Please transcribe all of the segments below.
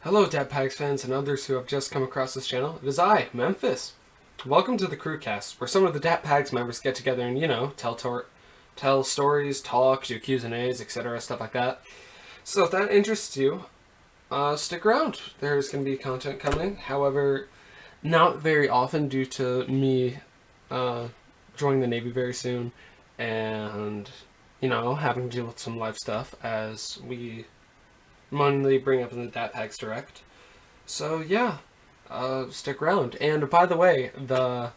Hello, DatPags fans and others who have just come across this channel. It is I, Memphis. Welcome to the CrewCast, where some of the DatPags members get together and, tell stories, talk, do Q&As, etc., stuff like that. So if that interests you, stick around. There's going to be content coming. However, not very often due to me joining the Navy very soon and, having to deal with some life stuff as we monthly bring up in the DatPags Direct. So yeah, stick around. And by the way, the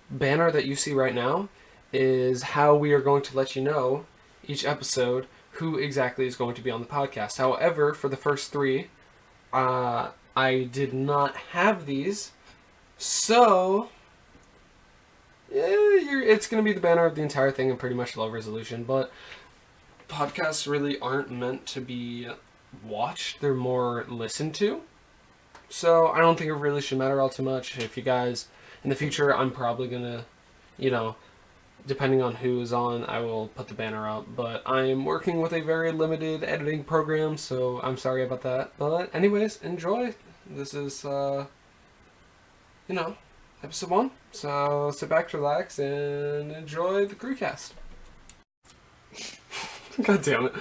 banner that you see right now is how we are going to let you know each episode who exactly is going to be on the podcast. However, for the first three, I did not have these, so it's going to be the banner of the entire thing in pretty much low resolution. But podcasts really aren't meant to be watched, they're more listened to. So I don't think it really should matter all too much. If you guys, in the future, I'm probably gonna, depending on who is on, I will put the banner up. But I'm working with a very limited editing program, so I'm sorry about that. But anyways, enjoy. This is, episode 1. So sit back, relax, and enjoy the CrewCast. God damn it.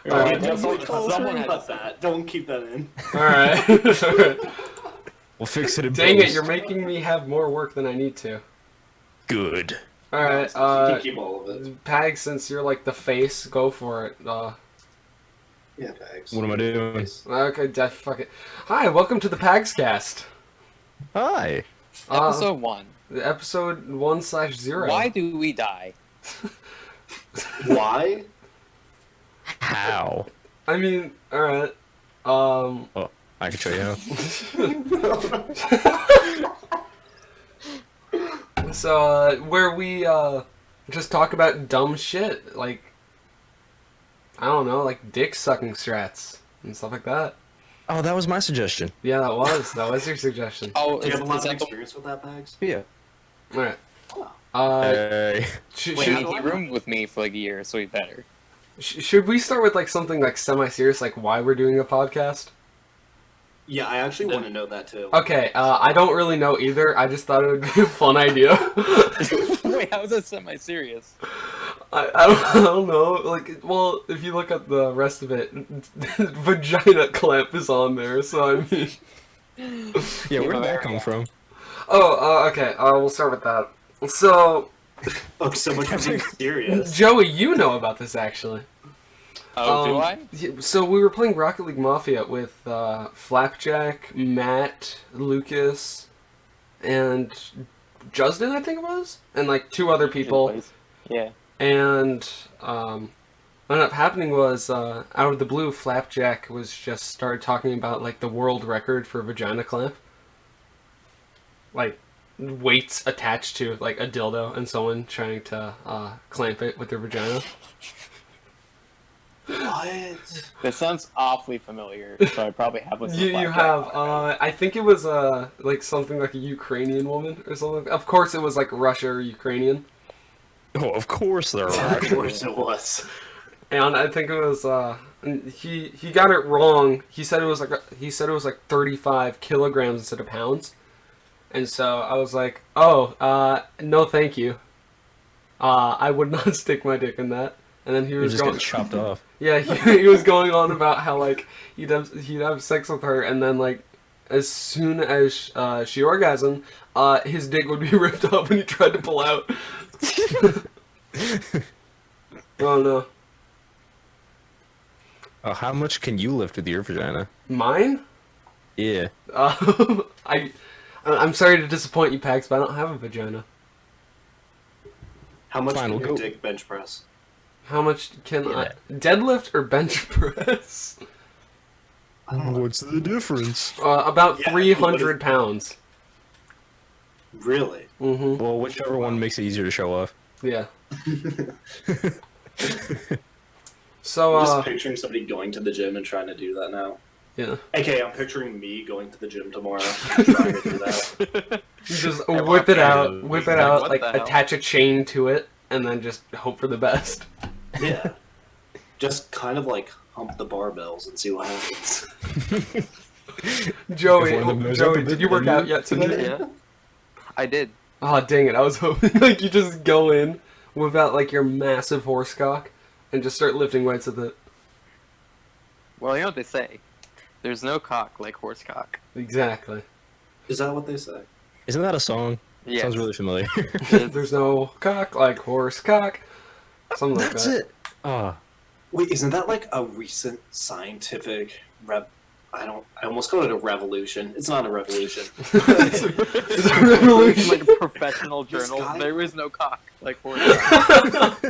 Alright, someone cut that. Don't keep that in. Alright. We'll fix it in Dang post. it, you're making me have more work than I need to. Good. Alright, You can keep all of it. Pag, since you're like the face, go for it. Yeah, Pags. What am I doing? Okay, fuck it. Hi, welcome to the Pagscast. Hi. Episode 1. Episode 1/0. Why do we die? Why? How? I mean, alright. Oh, I can show you how. So, where we, just talk about dumb shit, like, I don't know, like dick sucking strats and stuff like that. Oh, that was my suggestion. Yeah, that was your suggestion. Oh, Do you have a lot of that the experience with that, Pags? Yeah. Alright. Oh. Hey. Should, Wait, should, how- he roomed with me for like a year, so he better. should we start with like something like semi-serious, like why we're doing a podcast? Yeah, I actually want to know that too. Okay, I don't really know either. I just thought it would be a fun idea. Wait, how is that semi-serious? I don't know. Like, well, if you look at the rest of it, Vagina Clip is on there, so I mean... Yeah, where did that come from? Oh, okay, we'll start with that. So, Oh, so much for being serious. Joey, you know about this, actually. Oh, do I? So we were playing Rocket League Mafia with Flapjack, Matt, Lucas, and Justin, I think it was? And like 2 other people. Yeah. And what ended up happening was, out of the blue, Flapjack was just started talking about like the world record for vagina clamp. Like weights attached to like a dildo and someone trying to clamp it with their vagina. What? That sounds awfully familiar, so I probably have listened to You Flapjack. have, I think it was like something like a Ukrainian woman or something. Of course it was like Russia or Ukrainian. Oh, of course there are. Of course it was. And I think it was he got it wrong. He said it was like 35 kilograms instead of pounds. And so I was like, "Oh, no thank you. I would not stick my dick in that." And then he You was just going get chopped off. Yeah, he was going on about how like he'd have sex with her and then like as soon as she orgasmed, his dick would be ripped up when he tried to pull out. Oh no. Oh, how much can you lift with your vagina? Mine? Yeah. I'm sorry to disappoint you, Pax, but I don't have a vagina. How much Fine, can we'll your go. dick bench press? How much can Yeah. I deadlift or bench press? What's the difference? About Yeah, 300 pounds. Really? Mm-hmm. Well, whichever one makes it easier to show off. Yeah. I'm So just picturing somebody going to the gym and trying to do that now. yeah. Okay, I'm picturing me going to the gym tomorrow and trying to do that. You just I whip it walk out, in, whip it like, out, what like the hell? attach a chain to it, and then just hope for the best. Yeah. Just kind of like hump the barbells and see what happens. Joey, If one of them goes up a Joey, bit, did you work then out yet today? Yeah. I did. Oh, dang it. I was hoping like you just go in without like your massive horse cock and just start lifting weights with it. Well, you know what they say. There's no cock like horse cock. Exactly. Is that what they say? Isn't that a song? Yes. Sounds really familiar. There's no cock like horse cock. Something like That's that. it. Ah, Wait, isn't that like a recent scientific I almost called it a revolution. It's not a revolution. It's a revolution. Like a professional This journal. guy- There is no cock like horse cock.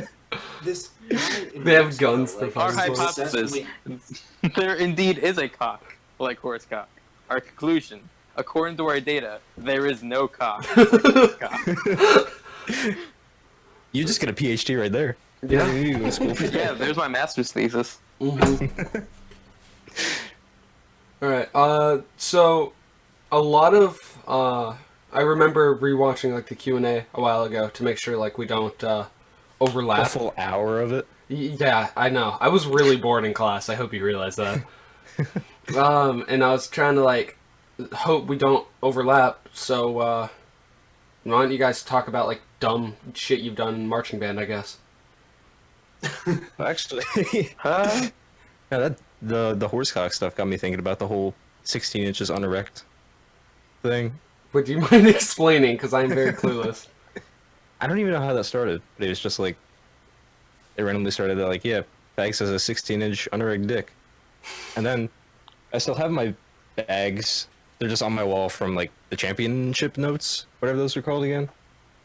This guy in They have Mexico, guns to like, fight Our with. hypothesis. There indeed is a cock like horse cock. Our conclusion. According to our data, there is no cock like horse cock. you just get a PhD right there. Yeah. You go to school for Yeah, that. there's my master's thesis. Mm-hmm. All right. So a lot of I remember rewatching like the Q&A a while ago to make sure like we don't A overlap. full hour of it. Yeah, I know. I was really bored in class. I hope you realize that. And I was trying to like hope we don't overlap. So why don't you guys talk about like dumb shit you've done in marching band? I guess. Actually, Huh? yeah, the horsecock stuff got me thinking about the whole 16 inches unerect thing. Would you mind explaining? Because I'm very clueless. I don't even know how that started, but it was just like they randomly started that like, yeah, Bags has a 16-inch unerect dick, and then I still have my bags. They're just on my wall from like the championship notes, whatever those are called again.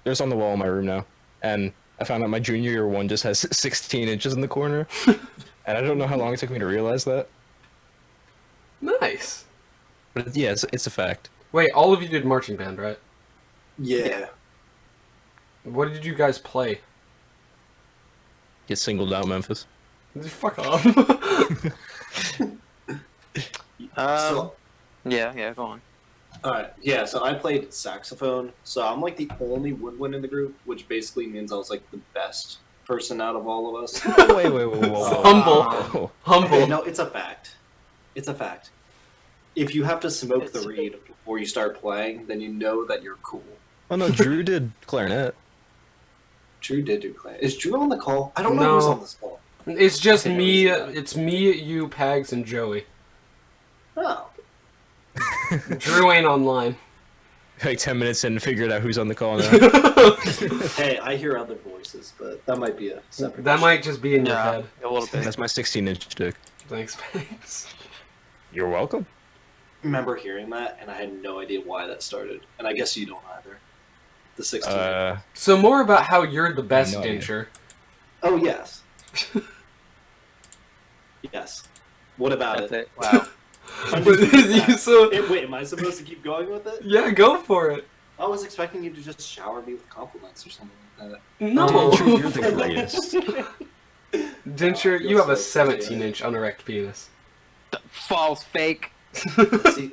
They're just on the wall in my room now, and I found out my junior year one just has 16 inches in the corner, and I don't know how long it took me to realize that. Nice. But yeah, it's a fact. Wait, all of you did marching band, right? Yeah. What did you guys play? Get singled out, Memphis. Fuck off. So, Yeah, go on. alright, yeah, so I played saxophone, so I'm like the only woodwind in the group, which basically means I was like the best person out of all of us. Wait, whoa. Humble. Humble. Okay, no, it's a fact. It's a fact. If you have to smoke the reed before you start playing, then you know that you're cool. Oh no, Drew did clarinet. Drew did do clarinet. Is Drew on the call? I don't know No. who's on this call. It's just I think me. it was It's me, you, Pags, and Joey. Oh. Drew ain't online. Like 10 minutes in, figured out who's on the call now. Hey, I hear other voices, but that might be a separate That issue. might just be in your Yeah, head. a little bit. That's my 16-inch dick. Thanks, Pags. You're welcome. remember hearing that, and I had no idea why that started. And I guess you don't either. The 16. So more about how you're the best, No idea. Dincher. Oh, yes. Yes. What about That's it? it. Wow. So, Wait, am I supposed to keep going with it? yeah, go for it. I was expecting you to just shower me with compliments or something like that. No. You're the greatest. Dincher, you have a 17-inch unerect penis. False fake. See,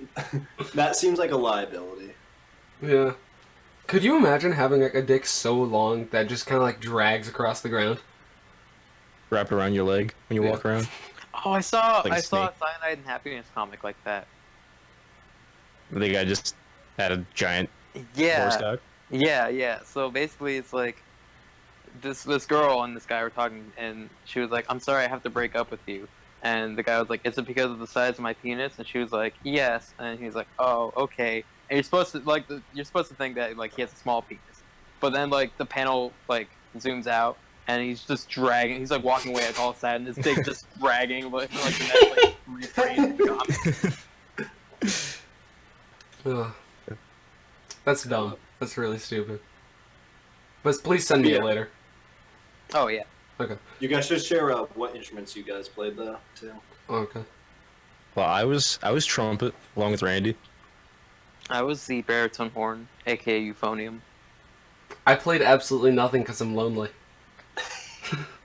that seems like a liability. Yeah. Could you imagine having like a dick so long that just kind of like drags across the ground? Wrapped around your leg when you Yeah. walk around. Oh, I saw Like a a snake. Cyanide and Happiness comic like that. The guy just had a giant horse Yeah, cock. yeah. So basically, it's like this girl and this guy were talking, and she was like, "I'm sorry, I have to break up with you." And the guy was like, "Is it because of the size of my penis?" And she was like, "Yes." And he's like, "Oh, okay." And you're supposed to you're supposed to think that like he has a small penis, but then like the panel like zooms out. And he's just dragging. He's like walking away like all sad, and his dick just dragging like the next like refrain of the comic. Ugh. That's dumb. That's really stupid. But please send me it Yeah. later. Oh yeah. Okay. You guys should share what instruments you guys played, though, too. Okay. Well, I was trumpet along with Randy. I was the baritone horn, aka euphonium. I played absolutely nothing because I'm lonely.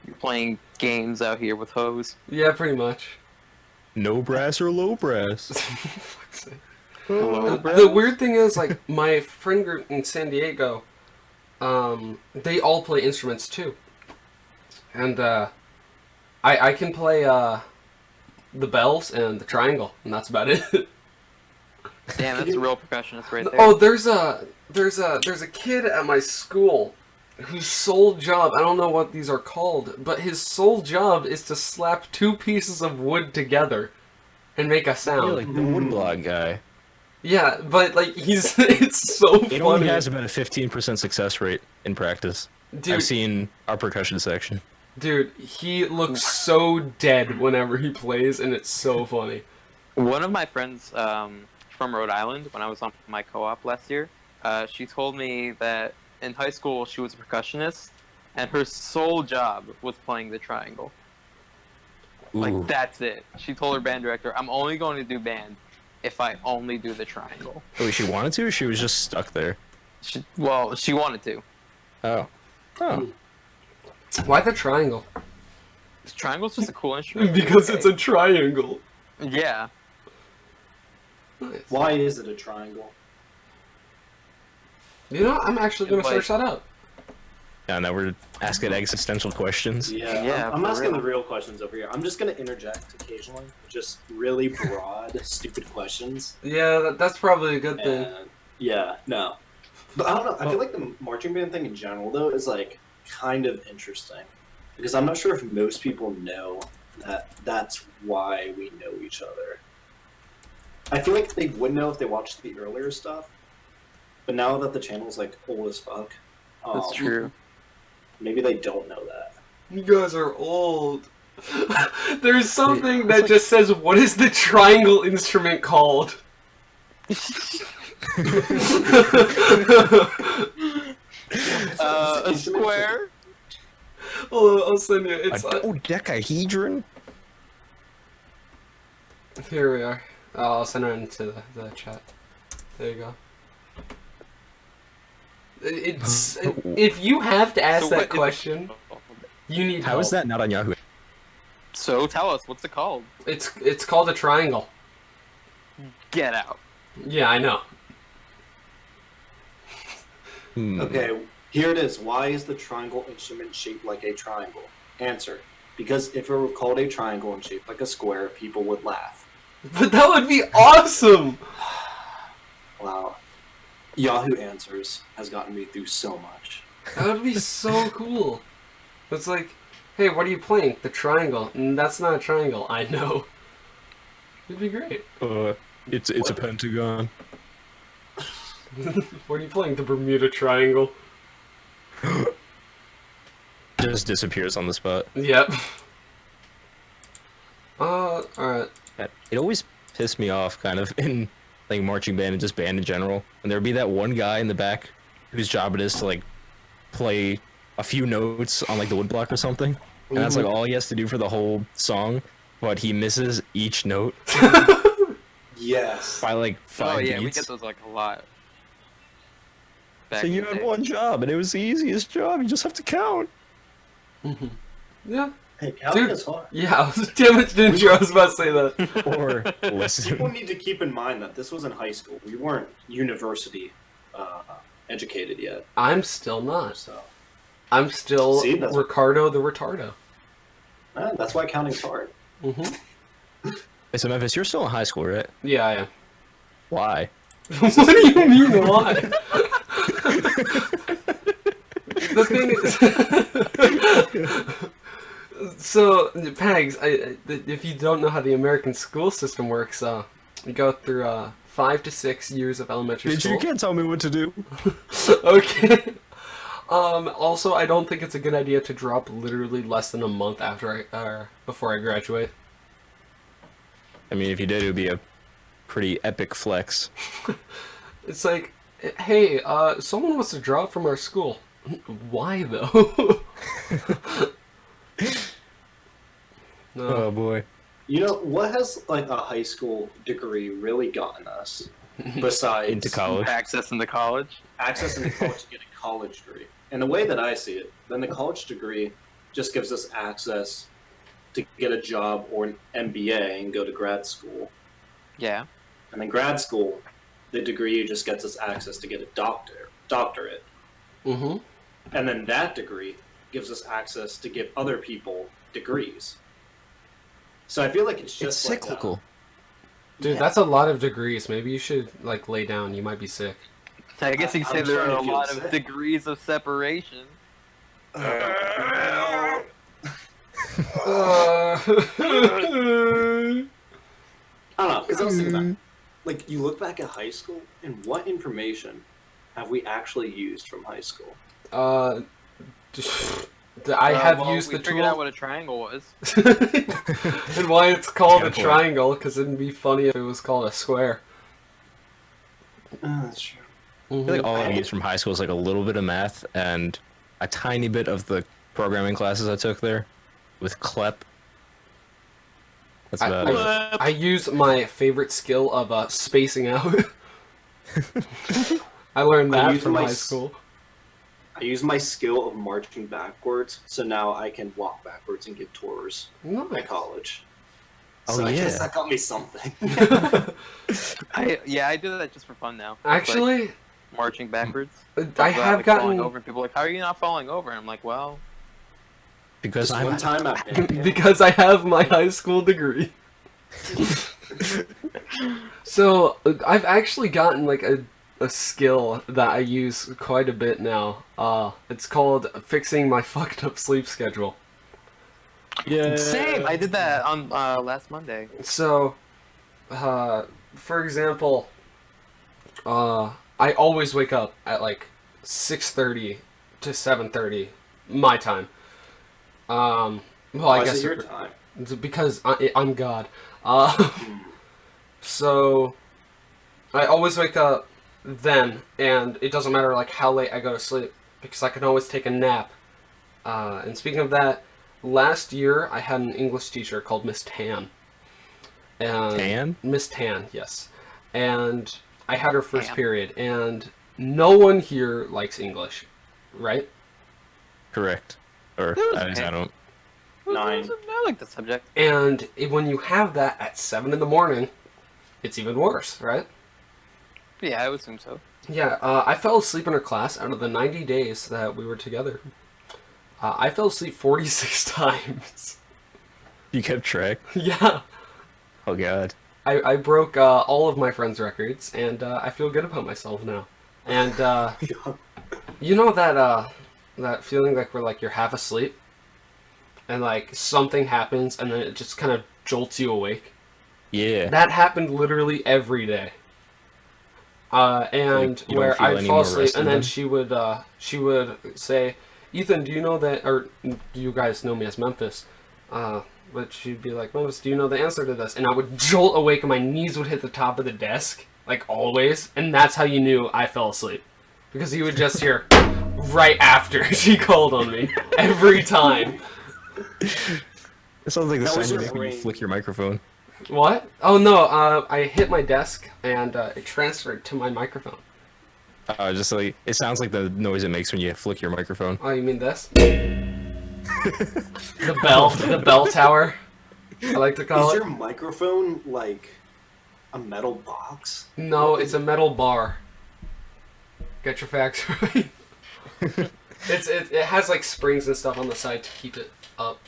You're playing games out here with hoes. Yeah, pretty much. No brass or low brass. Fuck's sake. Hello, The weird thing is, like, my friend group in San Diego, they all play instruments too. And, I can play, the bells and the triangle, and that's about it. Damn, that's a real percussionist right there. Oh, there's a kid at my school whose sole job, I don't know what these are called, but his sole job is to slap two pieces of wood together and make a sound. You're like the woodblock guy. Yeah, but like it's so funny. It only has about a 15% success rate in practice. Dude, I've seen our percussion section. dude, he looks so dead whenever he plays, and it's so funny. One of my friends from Rhode Island, when I was on my co-op last year, she told me that in high school she was a percussionist, and her sole job was playing the triangle. Ooh. Like, that's it. She told her band director, I'm only going to do band if I only do the triangle. Oh, she wanted to, or she was just stuck there? She wanted to. Oh. Oh. Why the triangle? The triangle's just a cool instrument. Because it's a triangle. Yeah. Nice. Why is it a triangle? You know, I'm actually gonna Like- search that up. Yeah, now we're asking existential questions. Yeah, I'm for asking real. the real questions over here. I'm just gonna interject occasionally, just really broad, stupid questions. Yeah, that's probably a good thing. And yeah, no, but I don't know. I feel like the marching band thing in general, though, is like kind of interesting because I'm not sure if most people know that that's why we know each other. I feel like they would know if they watched the earlier stuff, but now that the channel's like old as fuck, That's true. maybe they don't know that. You guys are old. There's something It's that like- just says, "What is the triangle instrument called?" A square? I'll send you. A It's dodecahedron? here we are. Oh, I'll send it into the chat. There you go. It's if you have to ask So that what is it question, called? you need How help. is that not on Yahoo? So tell us, what's it called? It's called a triangle. Get out. Yeah, I know. Okay, here it is. Why is the triangle instrument shaped like a triangle? Answer: because if it were called a triangle and shaped like a square, people would laugh. But that would be awesome. Wow. Yahoo Answers has gotten me through so much. That would be so cool. It's like, hey, what are you playing? The triangle. That's not a triangle. I know. It'd be great. It's a pentagon. What are you playing? The Bermuda Triangle. Just disappears on the spot. Yep. Alright. It always pissed me off, kind of, in like marching band and just band in general. And there'd be that one guy in the back whose job it is to like play a few notes on like the woodblock or something, and that's like all he has to do for the whole song. But he misses each note Yes. by like 5 Oh yeah, we beats. get those like a lot. Back So in you the had day. one job, and it was the easiest job. You just have to count. Yeah. Hey, counting Dude. is hard. Yeah, damn it, didn't you? I was about to say that. Or People listen. need to keep in mind that this was in high school. We weren't university educated yet. I'm still not. So I'm still See, that's- Ricardo the Retardo. that's why counting's hard. Hey, so Memphis, you're still in high school, right? Yeah, I am. Why? What do you mean, why? The thing is... So, Pags, if you don't know how the American school system works, you go through 5 to 6 years of elementary school. You can't tell me what to do. Okay. Also, I don't think it's a good idea to drop literally less than a month before I graduate. I mean, if you did, it would be a pretty epic flex. It's like, hey, someone wants to drop from our school. Why though? No. Oh boy. You know, what has like a high school degree really gotten us besides Into college. Access into college. access into college to get a college degree? And the way that I see it, then the college degree just gives us access to get a job or an MBA and go to grad school. Yeah. And then grad school, the degree just gets us access to get a doctorate. Mm-hmm. And then that degree gives us access to give other people degrees. So I feel like it's It's just like cyclical. Dude, that's a lot of degrees. Maybe you should, like, lay down. You might be sick. I guess you could say I'm there are a starting to feel lot of sick. degrees of separation. No. Uh... I don't know, because I was thinking about, like, you look back at high school, and what information have we actually used from high school? I have Well, used we the figured out tool. what a triangle was. And why it's called a Good point. triangle, because it'd be funny if it was called a square. That's true. I feel like all I've used from high school is like a little bit of math and a tiny bit of the programming classes I took there with CLEP. That's about it. I use my favorite skill of spacing out. I learned I that used from my high school. I use my skill of marching backwards, so now I can walk backwards and give tours at Nice. college. Oh, So I guess yeah. that got me something. I do that just for fun now. It's like Actually, marching backwards. I have like falling gotten over, and people are like, "How are you not falling over?" And I'm like, "Well, Because Just I'm one time I've been because I have my high school degree. So I've actually gotten like a skill that I use quite a bit now. It's called fixing my fucked up sleep schedule. yeah. same." I did that on last Monday. So, for example, I always wake up at like 6:30 to 7:30 my time. Well, Why I is guess it your time? it's because I'm God. So I always wake up then, and it doesn't matter like how late I go to sleep because I can always take a nap. And speaking of that, last year I had an English teacher called Miss Tan. And Tan? Miss Tan, yes. And I had her first Tan. period, and no one here likes English, right? Correct. Or It was at least okay. I don't. 9. I like the subject. And when you have that at 7 in the morning, it's even worse, right? Yeah, I would assume so. Yeah, I fell asleep in her class out of the 90 days that we were together. I fell asleep 46 times. You kept track? Yeah. Oh god. I broke all of my friends' records, and I feel good about myself now. And you know that feeling like where like you're half asleep, and like something happens, and then it just kind of jolts you awake. Yeah. That happened literally every day. And Like, you don't where feel I'd any fall more asleep, rested and then then? she would say, "Ethan, do you know that?" Or you guys know me as Memphis. But she'd be like, "Memphis, do you know the answer to this?" And I would jolt awake, and my knees would hit the top of the desk, like always. And that's how you knew I fell asleep, because you would just hear right after she called on me every time. It sounds like the That was sound you your make when you brain. flick your microphone. What? Oh no! I hit my desk, and it transferred to my microphone. Just like it sounds like the noise it makes when you flick your microphone. Oh, you mean this? The bell tower. I like to call Is it. your microphone like a metal box? No, it's a metal bar. Get your facts right. It has like springs and stuff on the side to keep it up,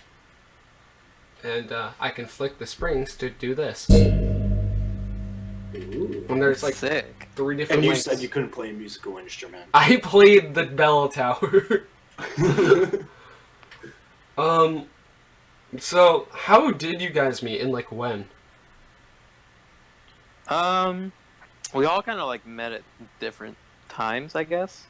and I can flick the springs to do this. Ooh. And there's like Sick. 3 different. And you lengths. said you couldn't play a musical instrument. I played the bell tower. So how did you guys meet, and like when? We all kind of like met at different times, I guess.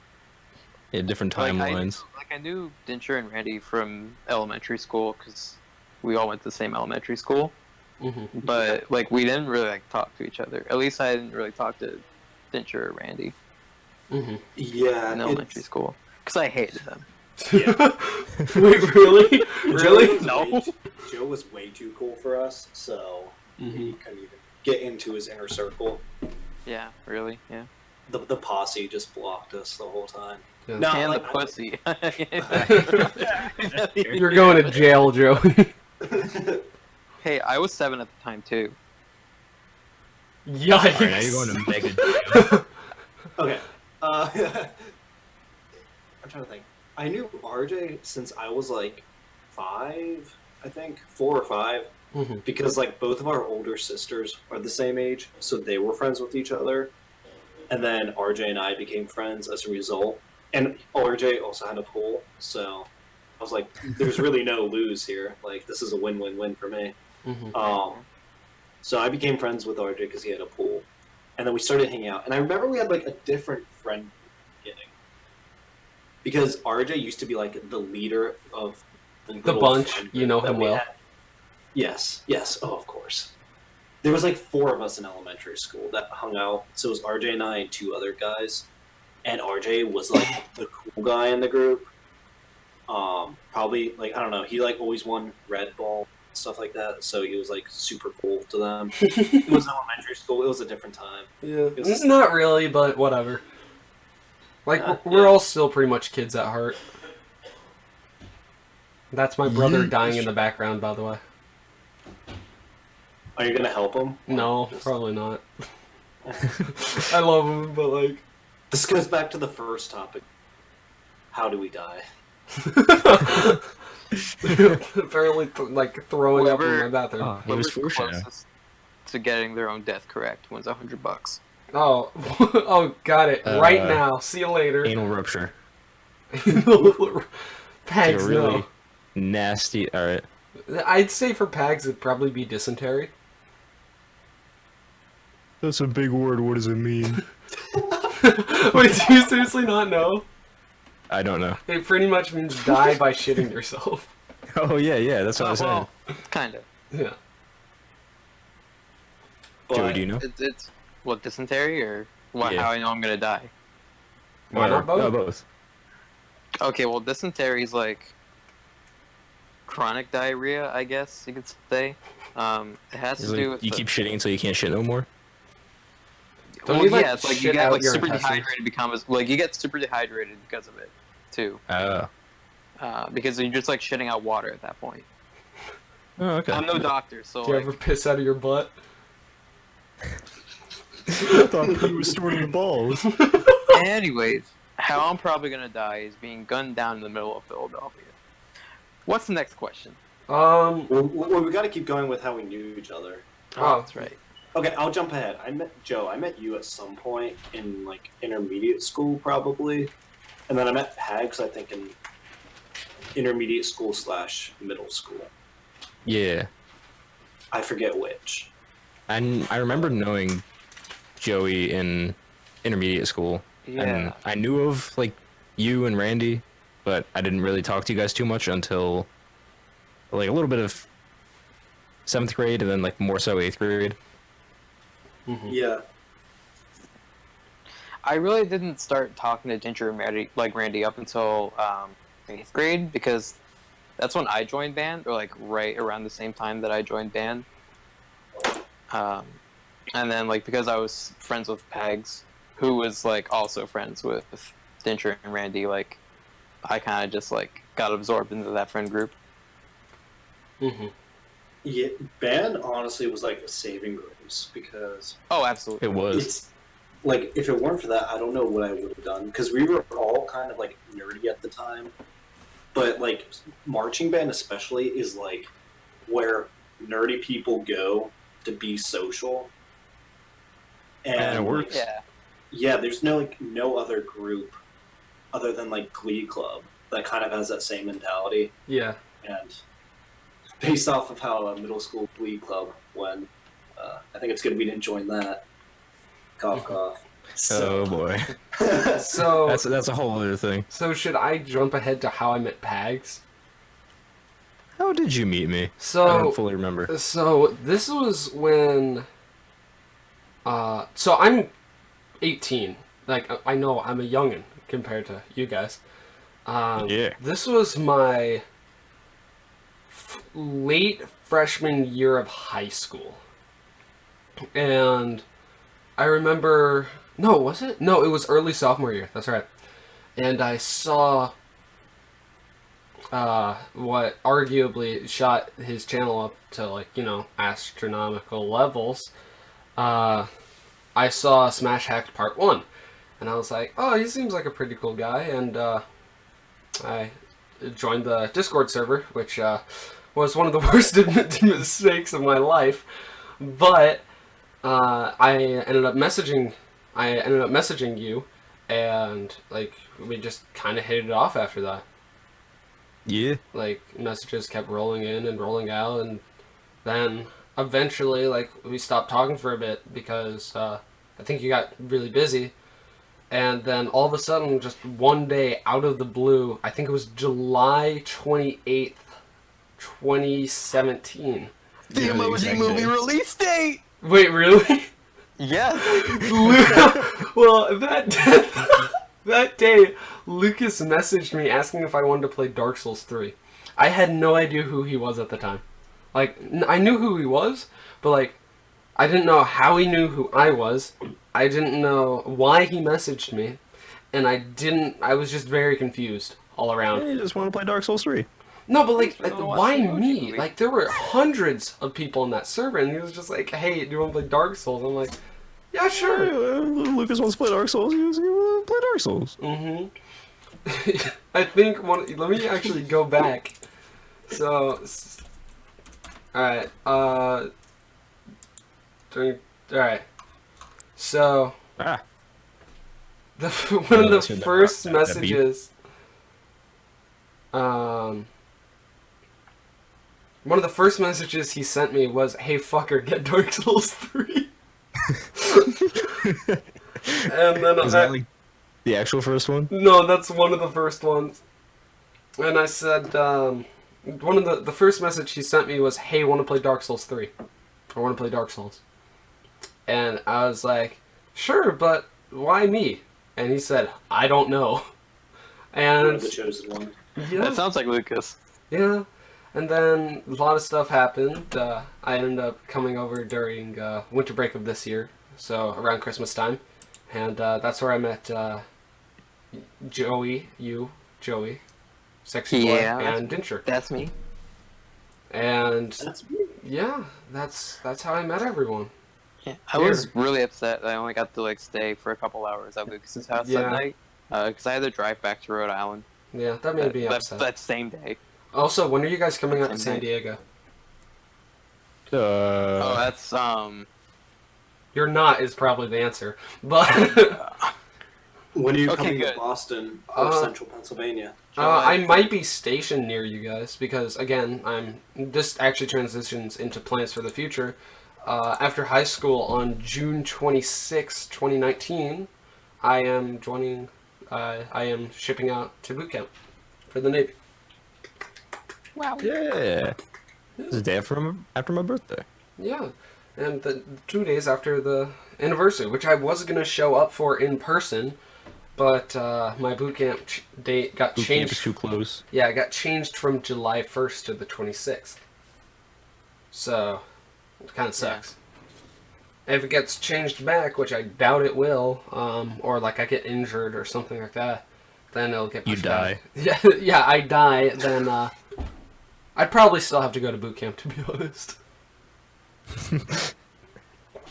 Yeah, different Like, timelines. I knew Dincher and Randy from elementary school because we all went to the same elementary school. Mm-hmm. But like we didn't really like talk to each other. At least I didn't really talk to Dincher or Randy Mm-hmm. Yeah. in elementary school because I hated them. Yeah. Wait, really? Really? No. Joe was way too cool for us, so Mm-hmm. he couldn't even get into his inner circle. Yeah, really. Yeah. The posse just blocked us the whole time. Yeah. No, And like, the pussy. You're going to jail, Joey. Hey, I was 7 at the time too. Yikes. Alright, now you're going to mega jail. Okay. I'm trying to think. I knew RJ since I was like 5, I think 4 or 5. because like both of our older sisters are the same age, so they were friends with each other, and then RJ and I became friends as a result. And RJ also had a pool, so I was like, "There's really no lose here. Like this is a win-win-win for me." So I became friends with RJ because he had a pool, and then we started hanging out. And I remember we had like a different friend group at the beginning because RJ used to be like the leader of The bunch, you know him well. Yes, yes. Oh, of course. There was like 4 of us in elementary school that hung out. So it was RJ and I and 2 other guys. And RJ was like the cool guy in the group. Probably like I don't know. He like always won Red Ball stuff like that. So he was like super cool to them. It was elementary school. It was a different time. Yeah, not really, but whatever. Like we're all still pretty much kids at heart. That's my brother dying in the background, by the way. Are you gonna help him? No, probably not. I love him, but like... This goes back to the first topic. How do we die? Apparently, like, throwing up in my bathroom. He was fortunate. Closest to getting their own death correct wins $100. Oh, oh, got it. Right now. See you later. Anal rupture. Pags, really no. Nasty. Alright. I'd say for Pags, it'd probably be dysentery. That's a big word. What does it mean? Wait, do you seriously not know? I don't know. It pretty much means die by shitting yourself. Oh, yeah, that's what I was saying. Kind of. Yeah. Joey, do you know? It's what, dysentery or what? Yeah. How I know I'm gonna die? Why not both? No, both. Okay, well, dysentery is like chronic diarrhea, I guess you could say. It has to do with you keep shitting until you can't shit no more. Don't well, you, like, yeah, it's like you shit get out like your super intestines? dehydrated, becomes like you get super dehydrated because of it too. Oh. Because you're just like shitting out water at that point. Oh, okay. I'm no doctor, so Do you like, ever piss out of your butt? I thought he was storing your balls. anyways, how I'm probably gonna die is being gunned down in the middle of Philadelphia. What's the next question? Well, we got to keep going with how we knew each other. Oh. That's right. Okay, I'll jump ahead. I met Joe. I met you at some point in like intermediate school, probably, and then I met Pags. I think in intermediate school / middle school. Yeah. I forget which. And I remember knowing Joey in intermediate school. Yeah. And I knew of like you and Randy, but I didn't really talk to you guys too much until like a little bit of 7th grade and then like more so 8th grade. Yeah. I really didn't start talking to Ginger and Randy up until 8th grade because that's when I joined band, or like right around the same time that I joined band. And then like because I was friends with Pags, who was like also friends with Ginger and Randy, like I kind of just like got absorbed into that friend group. Yeah, band honestly was like a saving grace because Oh, absolutely. It was. it's like if it weren't for that, I don't know what I would have done because we were all kind of like nerdy at the time. But like marching band especially is like where nerdy people go to be social. And it works. Yeah. Yeah, there's no other group other than like Glee Club that kind of has that same mentality. Yeah. And based off of how middle school Glee Club went, I think it's good we didn't join that. Cough, cough. Oh boy. So That's a whole other thing. So should I jump ahead to how I met Pags? How did you meet me? I So don't fully remember. So this was when so I'm 18. Like I know I'm a youngin compared to you guys. Yeah. This was my late freshman year of high school. And I remember... No, was it? No, it was early sophomore year. That's right. And I saw what arguably shot his channel up to, like, you know, astronomical levels. I saw Smash Hacked Part 1. And I was like, oh, he seems like a pretty cool guy. And I joined the Discord server, which was one of the worst mistakes of my life. But I ended up messaging you, and like we just kind of hit it off after that. Yeah. Like messages kept rolling in and rolling out, and then eventually like we stopped talking for a bit because I think you got really busy. And then all of a sudden, just one day out of the blue, I think it was July 28th, 2017. The You know the Emoji exact Movie day. release date. Wait, really? Yes. Well, that day, Lucas messaged me asking if I wanted to play Dark Souls 3. I had no idea who he was at the time. Like, I knew who he was, but like, I didn't know how he knew who I was. I didn't know why he messaged me, and I was just very confused all around. Yeah, you just want to play Dark Souls 3. No, but like, Thanks for the why watching Emoji me? Movie. Like, there were hundreds of people in that server, and he was just like, "Hey, do you want to play Dark Souls?" I'm like, "Yeah, sure." Lucas wants to play Dark Souls. You want to play Dark Souls. Mm-hmm. I think let me actually go back. So, alright, alright. So, Ah. one of the first messages, one of the first messages he sent me was, "Hey fucker, get Dark Souls 3." And then Is that like the actual first one? no, that's one of the first ones. And I said, one of the first message he sent me was, "Hey, want to play Dark Souls 3? I want to play Dark Souls." And I was like, "Sure, but why me?" And he said, "I don't know." You're And the chosen one. yeah, That sounds like Lucas. yeah. And then a lot of stuff happened. I ended up coming over during winter break of this year, so around Christmas time. And that's where I met Joey, Sexy Boy, Yeah, and Dincher. That's me. And That's me. yeah, that's how I met everyone. Yeah, I was really upset that I only got to like stay for a couple hours at Lucas's house Yeah. that night because I had to drive back to Rhode Island Yeah, that made me upset. that same day. Also, when are you guys coming out to Same San night. Diego? Oh, that's You're not is probably the answer, but When are you Okay, coming good. to Boston or Central Pennsylvania? I might be stationed near you guys because again, this actually transitions into plans for the future. After high school on June 26, 2019, I am joining. I am shipping out to boot camp for the Navy. wow. Yeah. This is the day after my birthday. Yeah, and the 2 days after the anniversary, which I was gonna show up for in person, but my boot camp date got Boot camp changed. is too close. Yeah, it got changed from July 1st to the 26th. So, it kind of sucks. If it gets changed back, which I doubt it will, or like I get injured or something like that, then it'll get pushed back. Yeah, yeah, I die, then I'd probably still have to go to boot camp, to be honest.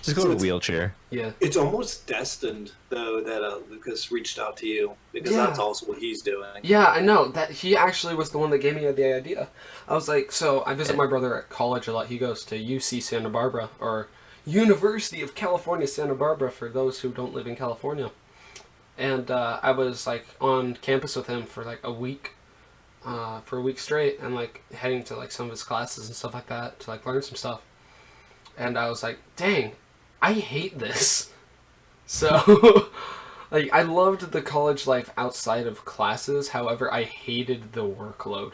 Just go to a wheelchair. Yeah. It's almost destined, though, that Lucas reached out to you because Yeah. that's also what he's doing. Yeah, I know. That he actually was the one that gave me the idea. I was like, so I visit my brother at college a lot. He goes to UC Santa Barbara, or University of California Santa Barbara for those who don't live in California. And I was like on campus with him for like a week straight, and like heading to like some of his classes and stuff like that to like learn some stuff. And I was like, dang, I hate this. So, like, I loved the college life outside of classes. However, I hated the workload.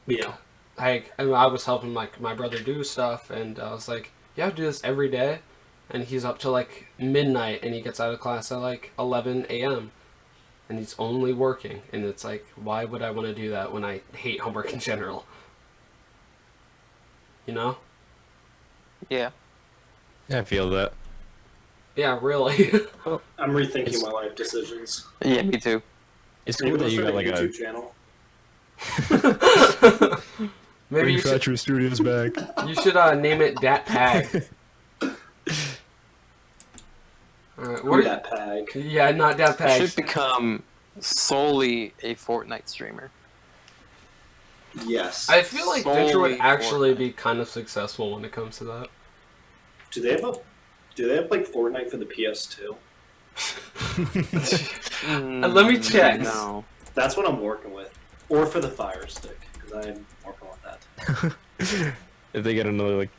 Yeah. I was helping like my brother do stuff, and I was like, you have to do this every day, and he's up till like midnight, and he gets out of class at like 11 a.m. and he's only working, and it's like, why would I want to do that when I hate homework in general? You know? Yeah. Yeah, I feel that. Yeah, really. I'm rethinking my life decisions. Yeah, me too. It's Maybe cool that we'll you start got like YouTube a channel. Maybe you should, Manufacturing Studios back. you should name it DatPag. Alright, what are That pag. Yeah, not I DatPags. should become solely a Fortnite streamer. Yes. I feel like Victor would Solely actually Fortnite. be kind of successful when it comes to that. Do they have like Fortnite for the PS2? Let me check. No. That's what I'm working with. Or for the Fire Stick, because I'm working with that. If they get another like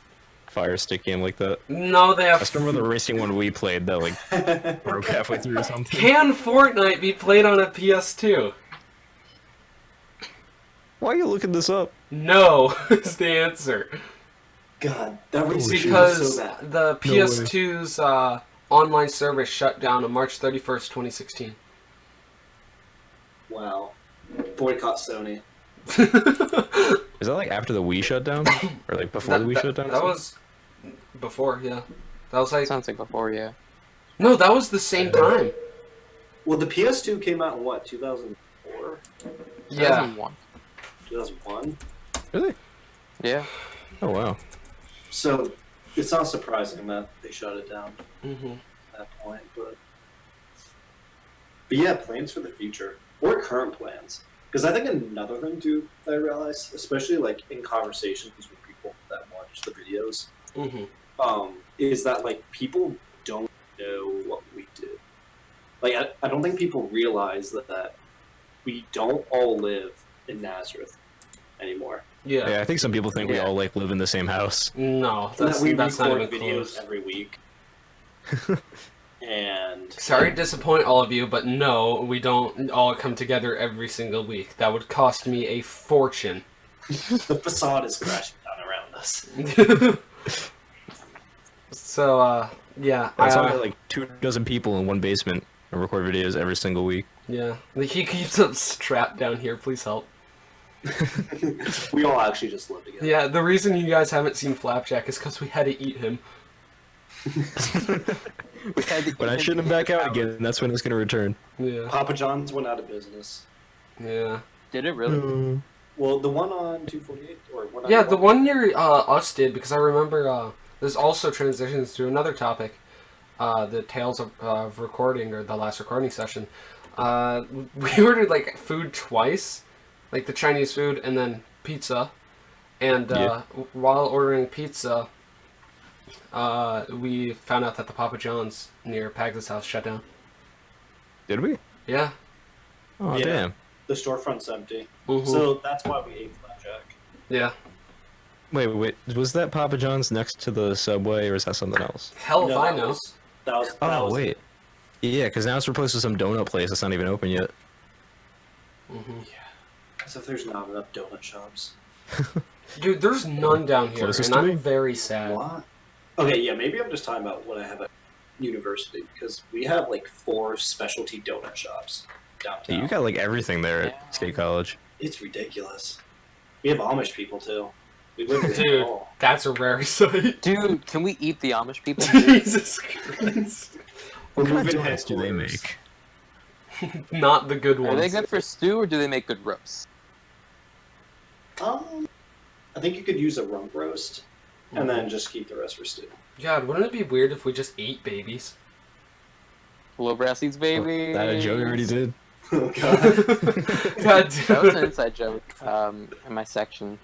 Fire Stick game like that. No, they I have. still remember the racing one we played that like broke halfway through or something. Can Fortnite be played on a PS2? Why are you looking this up? No, is the answer. God, that was Because so bad. the PS2's online service shut down on March 31st, 2016. Wow. Boycott Sony. Is that like after the Wii shut down? Or like before the Wii shut down? That was before, yeah. That was like Sounds like before, yeah. no, that was the same time. Well, the PS2 came out in what, 2004? Yeah. 2001. 2001? Really? Yeah. Oh wow. So, it's not surprising that they shut it down hmm at that point, but yeah, plans for the future. Or current plans. Because I think another thing, too, that I realized, especially, like, in conversations with people that watch the videos, is that, like, people don't know what we do. Like, I don't think people realize that we don't all live in Nazareth anymore. Yeah. Yeah, I think some people think we Yeah. all like live in the same house. No, And that's that we that's not record even videos close. every week. And Sorry to disappoint all of you, but no, we don't all come together every single week. That would cost me a fortune. the facade is crashing down around us. So, yeah. That's why like 24 people in one basement and record videos every single week. Yeah. He keeps us strapped down here. Please help. We all actually just live together. Yeah, the reason you guys haven't seen Flapjack is because we had to eat him. We had to When I ship him back out again, that's when it's gonna return. Yeah. Papa John's went out of business. Yeah. Did it really? Well, the one on 248 or one. Yeah, the one near us did, because I remember there's also transitions to another topic, the Tales of Recording, or the last recording session. We ordered, like, food twice, like the Chinese food and then pizza. And Yeah. while ordering pizza, we found out that the Papa John's near Pags' house shut down. Did we? Yeah. Oh Yeah. damn. The storefront's empty. Mhm. So that's why we ate Flapjack. Yeah. Wait, was that Papa John's next to the Subway, or is that something else? Hell if I that know. that Oh was wait. Yeah, because now it's replaced with some donut place that's not even open yet. hmm As if there's not enough donut shops. Dude, there's none down here, Closest and to I'm me? very sad. What? Okay, yeah, maybe I'm just talking about what I have at university, because we have like 4 specialty donut shops downtown. Yeah, you got like everything there Yeah. at State College. It's ridiculous. We have Amish people too. We live in Dude, all. that's a rare sight. Dude, can we eat the Amish people? Jesus Christ. We're What kind of moving donuts do they headquarters. make? Not the good Are ones. they good for stew, or do they make good roasts? I think you could use a rump roast, and then just keep the rest for stew. God, wouldn't it be weird if we just ate babies? Low brass eats baby. That Joey already did. Oh god. God, That was an inside joke in my section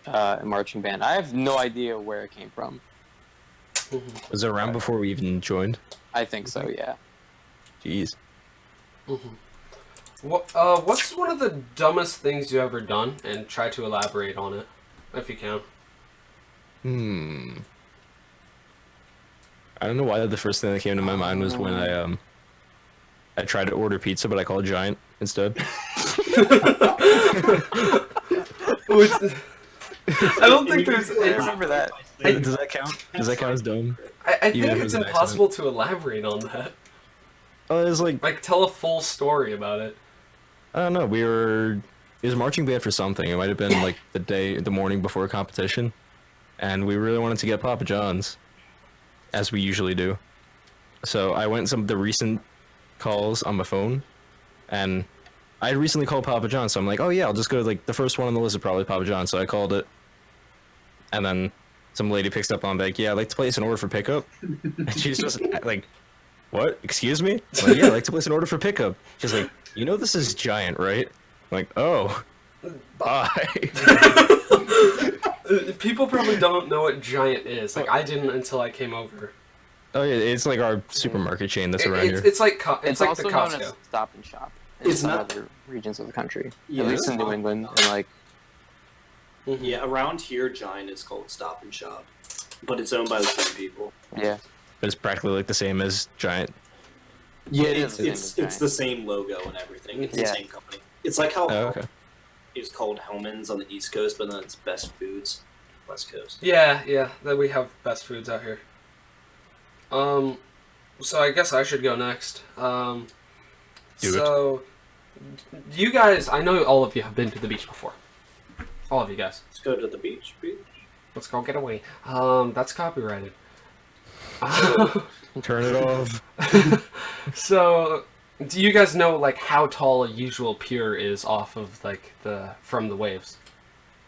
in marching band. I have no idea where it came from. Was it around before we even joined? I think so, yeah. Jeez. What's one of the dumbest things you ever done, and try to elaborate on it, if you can. I don't know why the first thing that came to my mind was when I tried to order pizza, but I called Giant instead. I don't think there's. I remember that. Does that count? Does that count as dumb? I Even think if it's it was an impossible to elaborate on that. Oh, it was like, Like, tell a full story about it. I don't know. It was marching band for something. It might have been like the morning before a competition, and we really wanted to get Papa John's, as we usually do. So I went some of the recent calls on my phone, and I had recently called Papa John's. So I'm like, oh yeah, I'll just go to like the first one on the list is probably Papa John's. So I called it, and then some lady picks up on like, yeah, I'd like to place an order for pickup, and she's just like, what? Excuse me? I'm like, yeah, I'd like to place an order for pickup. She's like, you know this is Giant, right? I'm like, oh. Bye. People probably don't know what Giant is. Like I didn't until I came over. Oh yeah, it's like our supermarket chain that's around here. It's like it's like also the known Costco. as Stop and Shop in It's some not- other regions of the country. Yeah, At least it's in New not- England and like. Yeah, around here, Giant is called Stop and Shop, but it's owned by the same people. Yeah. But it's practically like the same as Giant. Yeah, It it's is the same it's as it's Giant. the same logo and everything. It's the Yeah. same company. It's like how Oh, okay. it's called Hellman's on the East Coast, but then it's Best Foods, West Coast. Yeah, that we have best foods out here. So I guess I should go next. Do So, you guys, I know all of you have been to the beach before. All of you guys. Let's go to the beach. Let's go get away. That's copyrighted. Turn it off. So, do you guys know like how tall a usual pier is off of like from the waves?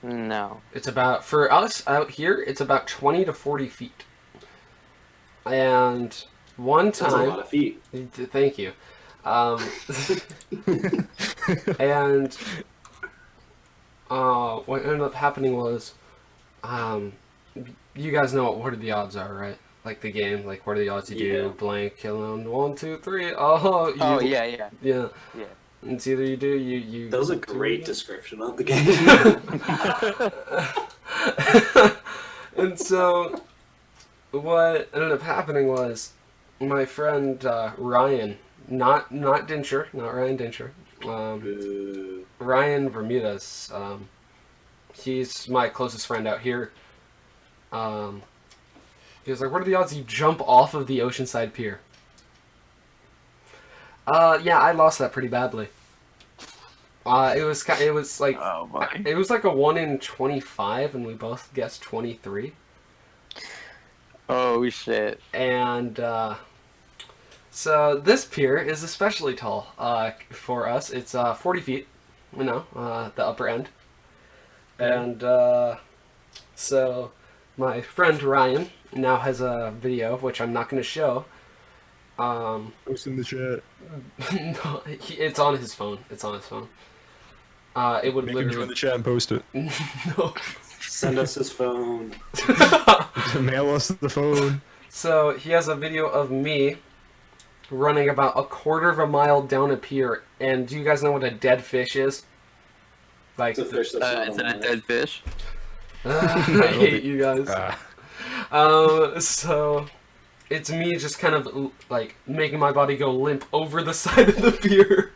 No. It's about, for us out here, it's about 20 to 40 feet. And one That's a time, lot of feet. thank you. And what ended up happening was, you guys know what are the odds are, right? Like the game, like what are the odds you Yeah. do blank killing 1, 2, 3. Oh yeah. Yeah. Yeah. It's either you do you. That was a great description of the game. And so, what ended up happening was, my friend Ryan, not Dincher, not Ryan Dincher, Boo. Ryan Bermudez. He's my closest friend out here. He was like, "What are the odds you jump off of the Oceanside Pier?" Yeah, I lost that pretty badly. It was like Oh my. it was like a 1 in 25, and we both guessed 23. Oh shit. And so this pier is especially tall for us. It's 40 feet, the upper end. And so my friend Ryan now has a video, which I'm not going to show. Post in the chat. No, it's on his phone. It's on his phone. It would Make him join literally... the chat and post it. No. Send us his phone. Mail us the phone. So he has a video of me running about a quarter of a mile down a pier, and do you guys know what a dead fish is? Like, It's a fish that's not Is it a alive. dead fish? I hate you guys. Ah. So it's me just kind of like making my body go limp over the side of the pier.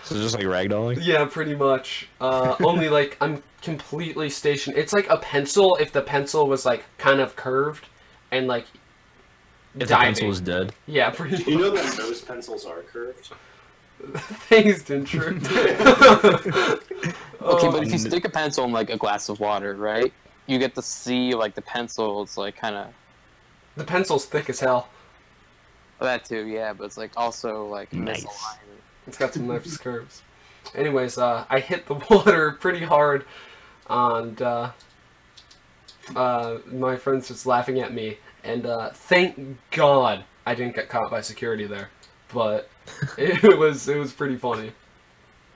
So just like ragdolling? Yeah, pretty much. Only like I'm completely stationed. It's like a pencil if the pencil was like kind of curved and like If the diving. pencil was dead. Yeah, pretty much. You know that most pencils are curved? Thanks, Dincher. Okay, but if you and- stick a pencil in like a glass of water, right? You get to see like the pencil. It's like kind of The pencil's thick as hell. that too, yeah. But it's like also like Nice. misaligned. It's got some nice curves. Anyways, I hit the water pretty hard, and my friend's just laughing at me. And thank God I didn't get caught by security there, but it was pretty funny.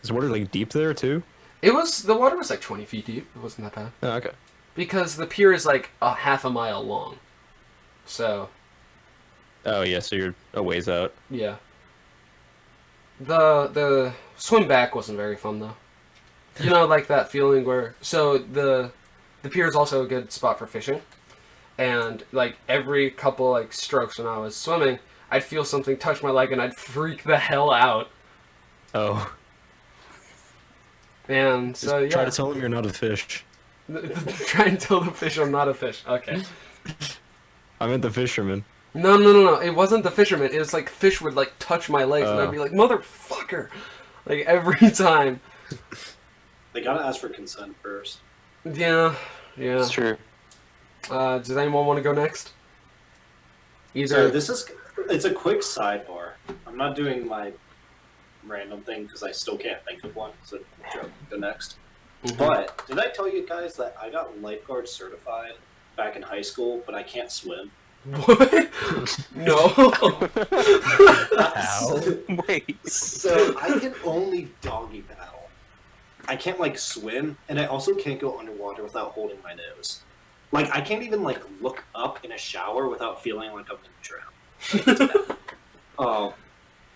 Is water like deep there too? The water was like 20 feet deep. It wasn't that bad Oh, okay. because the pier is like a half a mile long. So Oh yeah, so you're a ways out. yeah. The swim back wasn't very fun though. You know, like that feeling where the pier is also a good spot for fishing, and like every couple like strokes when I was swimming, I'd feel something touch my leg and I'd freak the hell out. Oh. And Just so yeah, try to tell him you're not a fish. try and tell the fish I'm not a fish. Okay. I meant the fisherman. No. It wasn't the fisherman. It was like fish would like touch my legs, and I'd be like, motherfucker, like every time. They gotta ask for consent first. Yeah. It's true. Does anyone want to go next? So it's a quick sidebar. I'm not doing my random thing because I still can't think of one. So Joe, go next. Mhm. But did I tell you guys that I got lifeguard certified back in high school, but I can't swim? What? No. Ow. Wait. So I can only doggy paddle. I can't like swim, and I also can't go underwater without holding my nose. Like I can't even like look up in a shower without feeling like I'm gonna drown.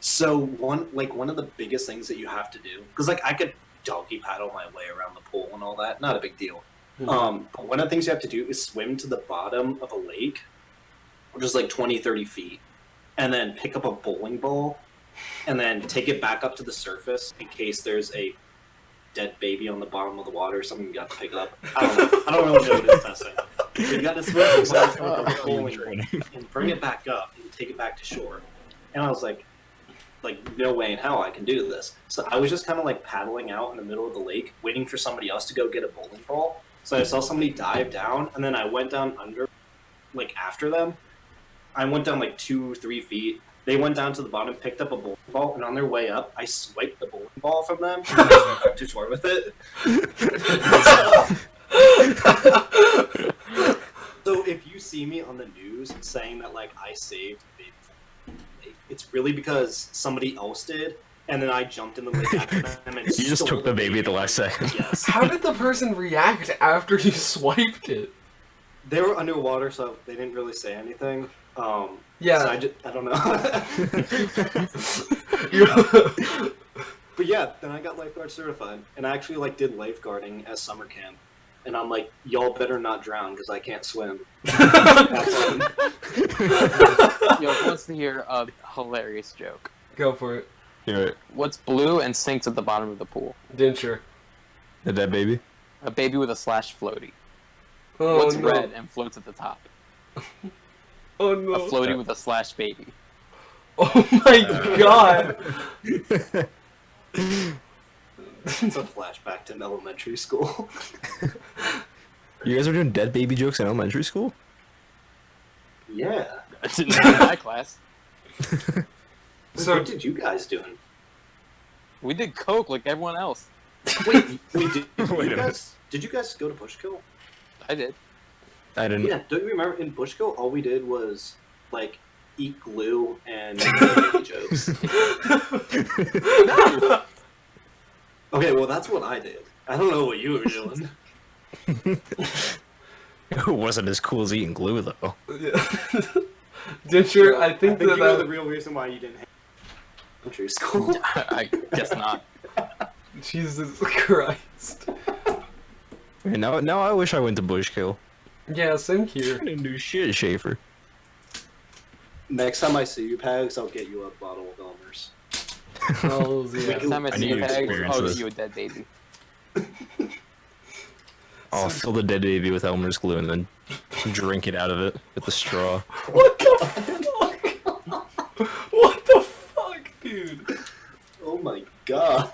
So one of the biggest things that you have to do, because like I could doggy paddle my way around the pool and all that, not a big deal. But one of the things you have to do is swim to the bottom of a lake, which is like 20, 30 feet, and then pick up a bowling ball, and then take it back up to the surface in case there's a dead baby on the bottom of the water or something you got to pick up. I don't really know what it's testing. You got to swim to the bottom of the bowling ball and bring it back up and take it back to shore. And I was like no way in hell I can do this. So I was just kind of like paddling out in the middle of the lake, waiting for somebody else to go get a bowling ball. So I saw somebody dive down, and then I went down under, like after them. I went down like 2-3 feet. They went down to the bottom, picked up a bowling ball, and on their way up, I swiped the bowling ball from them and I went back to shore with it. So if you see me on the news saying that like I saved a baby, it's really because somebody else did, and then I jumped in the lake after them and You just took the baby at the last second. Yes. How did the person react after you swiped it? They were underwater, so they didn't really say anything. Yeah. So I don't know. But yeah, then I got lifeguard certified, and I actually like did lifeguarding at summer camp. And I'm like, y'all better not drown because I can't swim. Yo, who wants to hear a hilarious joke? Go for it. Do it. What's blue and sinks at the bottom of the pool? Denture. A dead baby? A baby with a slash floaty. Oh, What's no. red and floats at the top? Oh no. A floaty with a slash baby. Oh my god. It's a flashback to elementary school. You guys were doing dead baby jokes in elementary school? Yeah. That's in my class. So What did you guys doing? We did coke like everyone else. Wait, did you guys go to Bushkill? I did. I didn't. Yeah, don't you remember in Bushkill all we did was like eat glue and make baby jokes. Okay, well that's what I did. I don't know what you were doing. It wasn't as cool as eating glue, though. Denture, I think you know that the real reason why you didn't have elementary school. I guess not. Jesus Christ. And now I wish I went to Bushkill. Yeah, same here. I didn't do shit, Schaefer. Next time I see you, Pags, I'll get you a bottle of Elmer's. Oh, yeah. Next time I I see need you, to Pags, experience I'll this. get you a dead baby. I'll fill the dead baby with Elmer's glue and then drink it out of it with the straw. What the fuck? What the fuck, dude? Oh my god.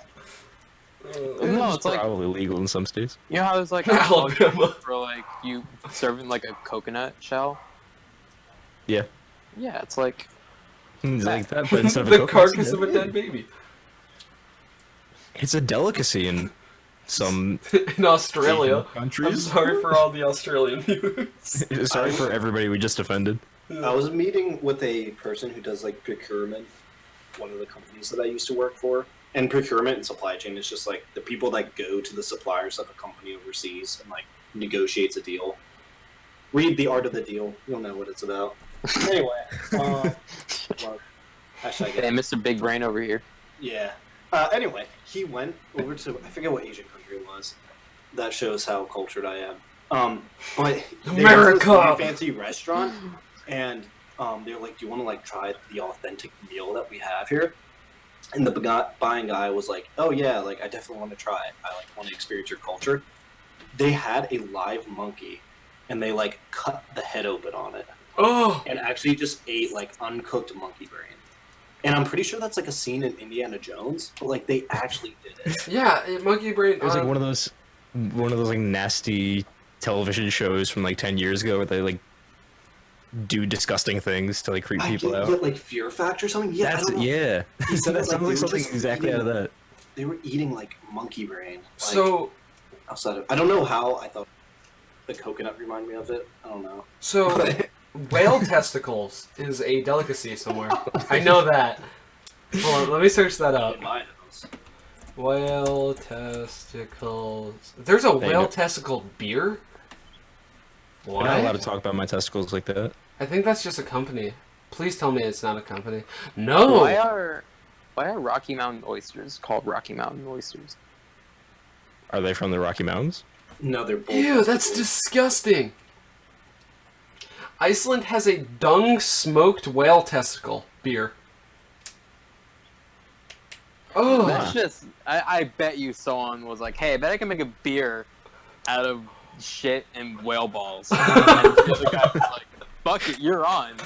No, it's like, Probably legal in some states. you know how it's like Alabama. for like you serving like a coconut shell? Yeah. Yeah, it's like It's like that, but instead of a The coconut, carcass of a dead baby. it's a delicacy in some In Australia. I'm countries. sorry for all the Australian viewers. Sorry for everybody we just offended. I was meeting with a person who does like procurement, one of the companies that I used to work for. And procurement and supply chain is just like the people that go to the suppliers of a company overseas and like negotiates a deal. Read The Art of the Deal. You'll know what it's about. Anyway, well, hashtag hey, Mr. Big Brain over here. yeah. Anyway, he went over to I forget what Asian country it was. That shows how cultured I am. But they went to this America! really fancy restaurant, and they're like, "Do you want to like try the authentic meal that we have here?" And the buying guy was like, "Oh yeah, like I definitely want to try it. I like want to experience your culture." They had a live monkey, and they like cut the head open on it, Oh, and actually just ate like uncooked monkey brain. And I'm pretty sure that's like a scene in Indiana Jones, but like they actually did it. yeah, monkey brain. It was like one of those like nasty television shows from like 10 years ago where they like do disgusting things to like creep people Yeah, out. like Fear Factor or something. Yeah, I don't know. Yeah. He said That that, sounds they like were something just exactly out of eating- that. They were eating like monkey brain. Like, So, outside of, I don't know how I thought the coconut reminded me of it. I don't know. so whale testicles is a delicacy somewhere. I know that. Hold on, let me search that up. In my house. Whale testicles. There's a Hey, whale no- testicle beer? You're not allowed to What? talk about my testicles like that. I think that's just a company. Please tell me it's not a company. Why No! are Rocky Mountain oysters called Rocky Mountain oysters? Are they from the Rocky Mountains? No, they're both. Ew, that's testicles. disgusting! Iceland has a dung smoked whale testicle beer. Oh, That's just. I bet you someone was like, "Hey, I bet I can make a beer out of shit and whale balls." And the other guy was like, "Fuck it, you're on."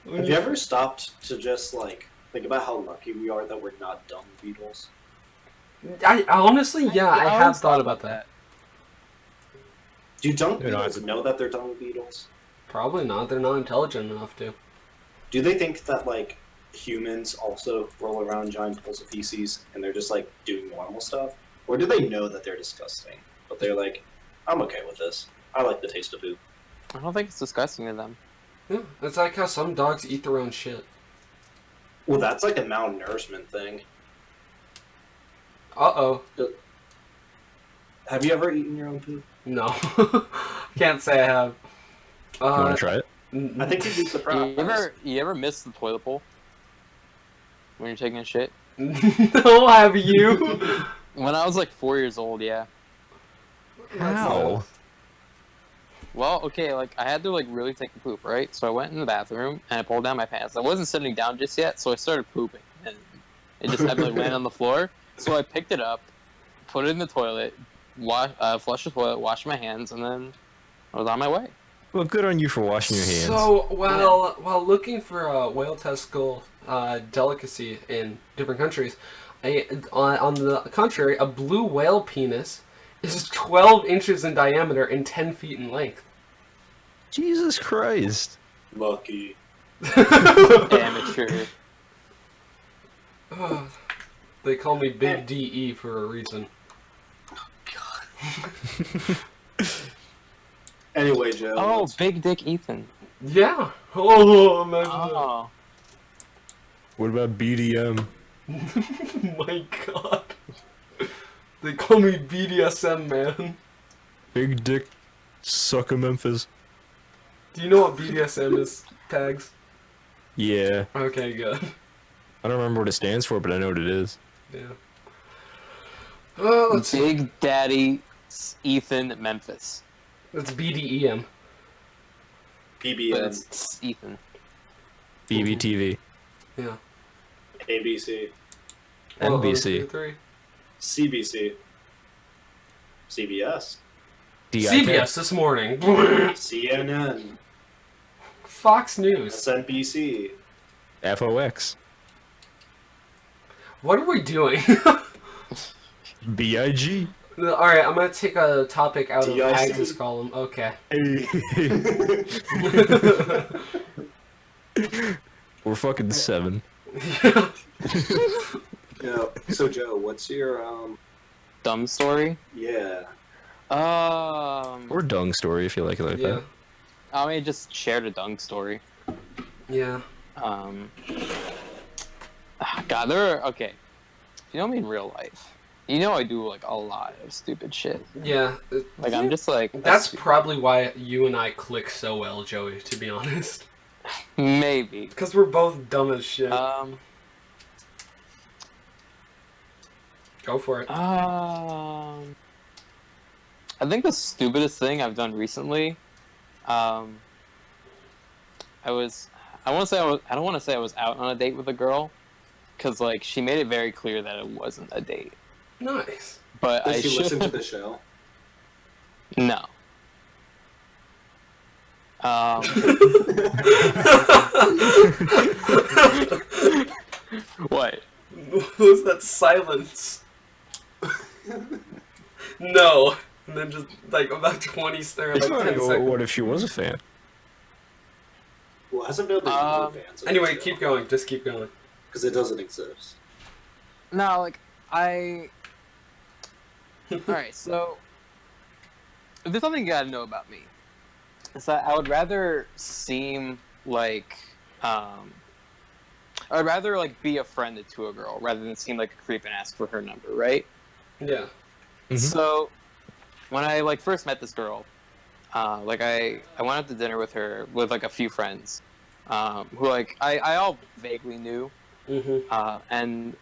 Have you ever stopped to just like think about how lucky we are that we're not dung beetles? I honestly, yeah, I have always thought about that. Do dung They're not. beetles know that they're dung beetles? Probably not. They're not intelligent enough to. Do they think that like humans also roll around in giant pools of feces and they're just like doing normal stuff, or do they know that they're disgusting, but they're like, I'm okay with this. I like the taste of poop. I don't think it's disgusting to them. Yeah, it's like how some dogs eat their own shit. Well, that's like a malnourishment thing. Uh-oh. Have you ever eaten your own poop? No. Can't say I have. You want to try it? I think you'd be surprised. You ever miss the toilet bowl when you're taking a shit? No, have you? When I was like 4 years old, yeah. How? Well, okay, like I had to like really take a poop, right? So I went in the bathroom and I pulled down my pants. I wasn't sitting down just yet, so I started pooping, and it just happened to land on the floor. So I picked it up, put it in the toilet, flushed the toilet, washed my hands, and then I was on my way. Well, good on you for washing your hands. So, while looking for a whale testicle delicacy in different countries, on the contrary, a blue whale penis is 12 inches in diameter and 10 feet in length. Jesus Christ. Lucky. Amateur. They call me Big DE for a reason. Anyway, Joe. Oh, Big Dick Ethan. Yeah. Oh, imagine Oh. What about BDM? that. My God. They call me BDSM, man. Big Dick Sucker Memphis. Do you know what BDSM is, Tags? Yeah. Okay, good. I don't remember what it stands for, but I know what it is. Yeah. Let's see. Big Daddy Ethan Memphis. That's BDEM. But PBN, it's Ethan. BBTV. Yeah. ABC, NBC. 1, 2, 3. CBC, CBS, DIK. CBS this morning. CNN, Fox News. SNBC. FOX. What are we doing? BIG. Alright, I'm gonna take a topic out of DIC. Hags' column. Okay. We're fucking 7. Yeah. So Joe, what's your Dumb story. yeah? Or dung story if you like it like Yeah. that. I mean, just shared a dunk story. Yeah. God, there are, okay. If you know me in real life, you know I do like a lot of stupid shit. Yeah. Like I'm just like That's probably why you and I click so well, Joey, to be honest. maybe. Because we're both dumb as shit. Go for it. I think the stupidest thing I've done recently, I don't want to say I was out on a date with a girl, because like she made it very clear that it wasn't a date. Nice. But Does I she should listen to the show? No. What? What was that silence? No. And then just like about 20 stare like 10 seconds. What if she was a fan? Well, hasn't been more fans. Anyway, keep going. Just keep going. Because it doesn't exist. No, like Alright, so there's something you gotta know about me. It's that I would rather seem like I'd rather like be a friend to a girl rather than seem like a creep and ask for her number, right? Yeah. Mhm. So when I like first met this girl, like I went out to dinner with her with like a few friends, who like I all vaguely knew, and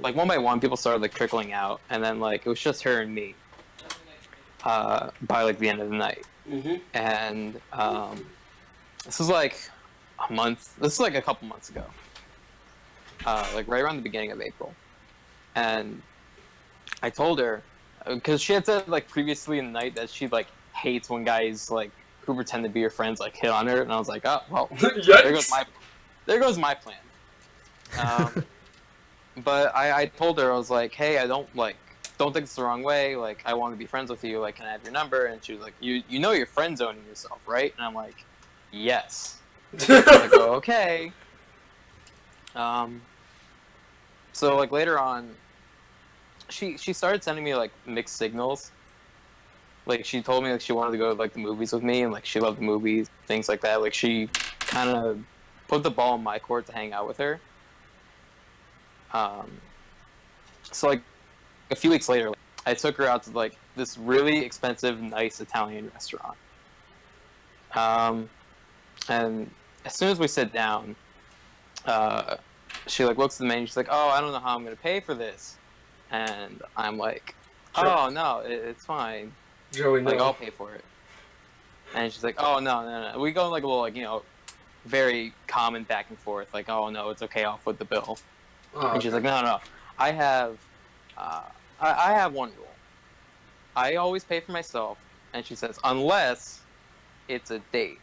like one by one people started like trickling out, and then like it was just her and me, by like the end of the night, and this was like a month. This is like a couple months ago, like right around the beginning of April, and I told her because she had said like previously in the night that she like hates when guys like who pretend to be your friends like hit on her, and I was like, oh well, there goes my plan. But I told her, I was like, hey, I don't think it's the wrong way. Like, I want to be friends with you. Like, can I have your number? And she was like, you know you're friend zoning yourself, right? And I'm like, yes. I go, okay. So like later on, she started sending me like mixed signals. Like she told me like she wanted to go to like the movies with me, and like she loved the movies, things like that. Like she kind of put the ball in my court to hang out with her. So like a few weeks later, I took her out to like this really expensive, nice Italian restaurant. And as soon as we sit down, she like looks at the menu. She's like, "Oh, I don't know how I'm gonna pay for this," and I'm like, "Oh no, it's fine. Joey, no. Like I'll pay for it." And she's like, "Oh no." We go like a little like very common back and forth. Like, "Oh no, it's okay. I'll foot the bill." And she's like, no, I have one rule. I always pay for myself. And she says, unless it's a date.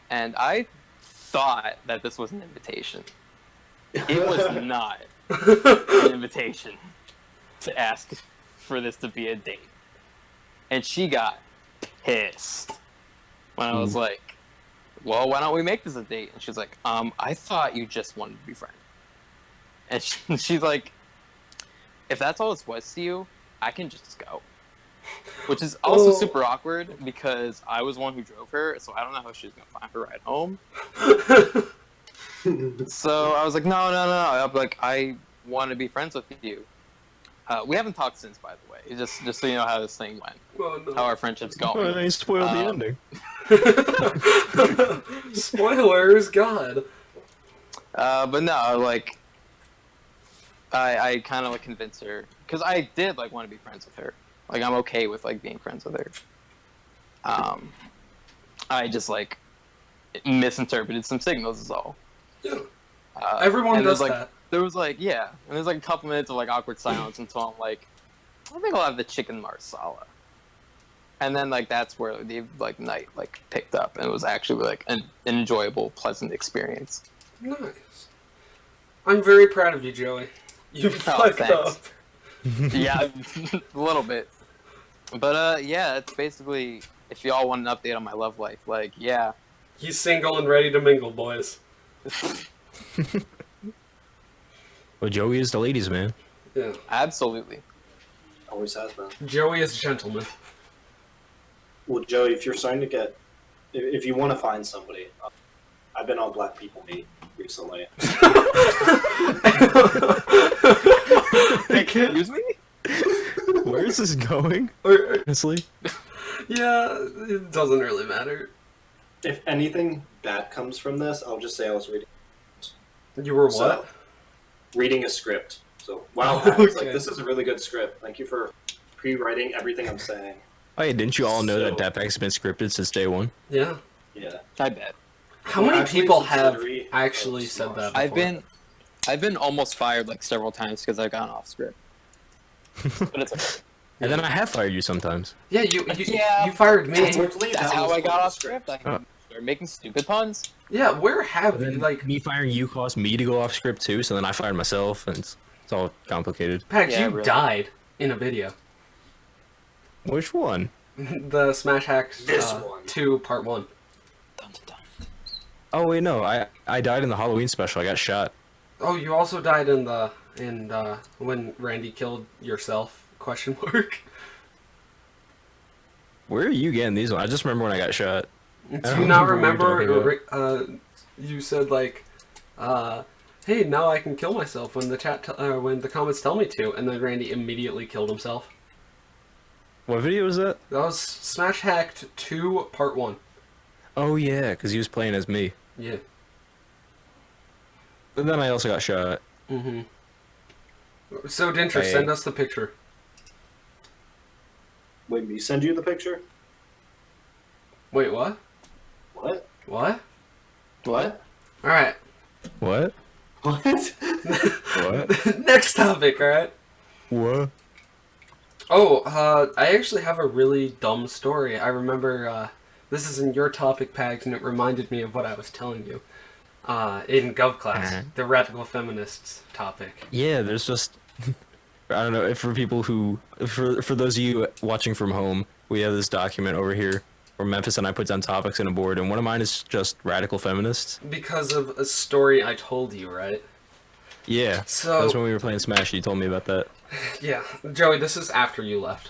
And I thought that this was an invitation. It was not an invitation to ask for this to be a date. And she got pissed when I was like, well, why don't we make this a date? And she's like, I thought you just wanted to be friends. And she's like, if that's all this was to you, I can just go. Which is also super awkward because I was one who drove her, so I don't know how she was going to find her ride home. So I was like, no. I'm like, I want to be friends with you. We haven't talked since, by the way. Just so you know how this thing went. Oh, no. How our friendship's going. Oh, they spoiled the ending. Spoilers, God. But no, like, I kind of like convinced her because I did like want to be friends with her. Like I'm okay with like being friends with her. I just like misinterpreted some signals is all. Yeah. Everyone does like, that. There was like and there's like a couple minutes of like awkward silence until I'm like, I think I'll have the chicken marsala. And then like that's where the like night like picked up and it was actually like an enjoyable, pleasant experience. Nice. I'm very proud of you, Joey. You fucked up. Yeah, a little bit. But yeah, it's basically if y'all want an update on my love life, like yeah. He's single and ready to mingle, boys. Well, Joey is the ladies' man. Yeah. Absolutely. Always has been. Joey is a gentleman. Well, Joey, if you're starting to get, if you want to find somebody, I've been on Black People Meet recently. Excuse me? Where is this going? Honestly? Yeah, it doesn't really matter. If anything bad comes from this, I'll just say I was reading. You were what? So, reading a script. So, wow, Oh, Max, okay. like, this is a really good script. Thank you for pre-writing everything I'm saying. Oh yeah, didn't you all know that So- DatPags has been scripted since day one? Yeah. Yeah. I bet. How many Actually, people since have Hillary actually was said that smashed. before? I've been almost fired like several times because I've gone off script. But it's okay. And then I have fired you sometimes. Yeah, Yeah. you fired me. Unfortunately, That's that how was I got part of off the script. I Oh. started making stupid puns. Yeah, where have And you, then like... me firing you caused me to go off script too, so then I fired myself, and it's all complicated. Pax, Yeah, you really. died in a video. Which one? The Smash Hacks This one. 2 Part 1. Dun, dun, dun. Oh wait, no, I died in the Halloween special. I got shot. Oh, you also died in the... when Randy killed yourself, question mark. Where are you getting these ones? I just remember when I got shot. Do don't you not remember what you're remember, you said, like, hey, now I can kill myself when when the comments tell me to, and then Randy immediately killed himself. What video was that? That was Smash Hacked 2 Part 1. Oh yeah, because he was playing as me. Yeah. And then I also got shot. Mm-hmm. So, Dinter, Hey. send us the picture. Wait, me send you the picture? Wait, what? What? What? What? Alright. What? What? What? Next topic, alright? What? Oh, I actually have a really dumb story. I remember, this is in your topic, Pags, and it reminded me of what I was telling you. In Gov class, the radical feminists topic. Yeah, there's just I don't know if for people who for those of you watching from home, we have this document over here where Memphis and I put down topics on a board, and one of mine is just radical feminists. Because of a story I told you, right? Yeah, So that's when we were playing Smash. You told me about that. yeah, Joey, this is after you left,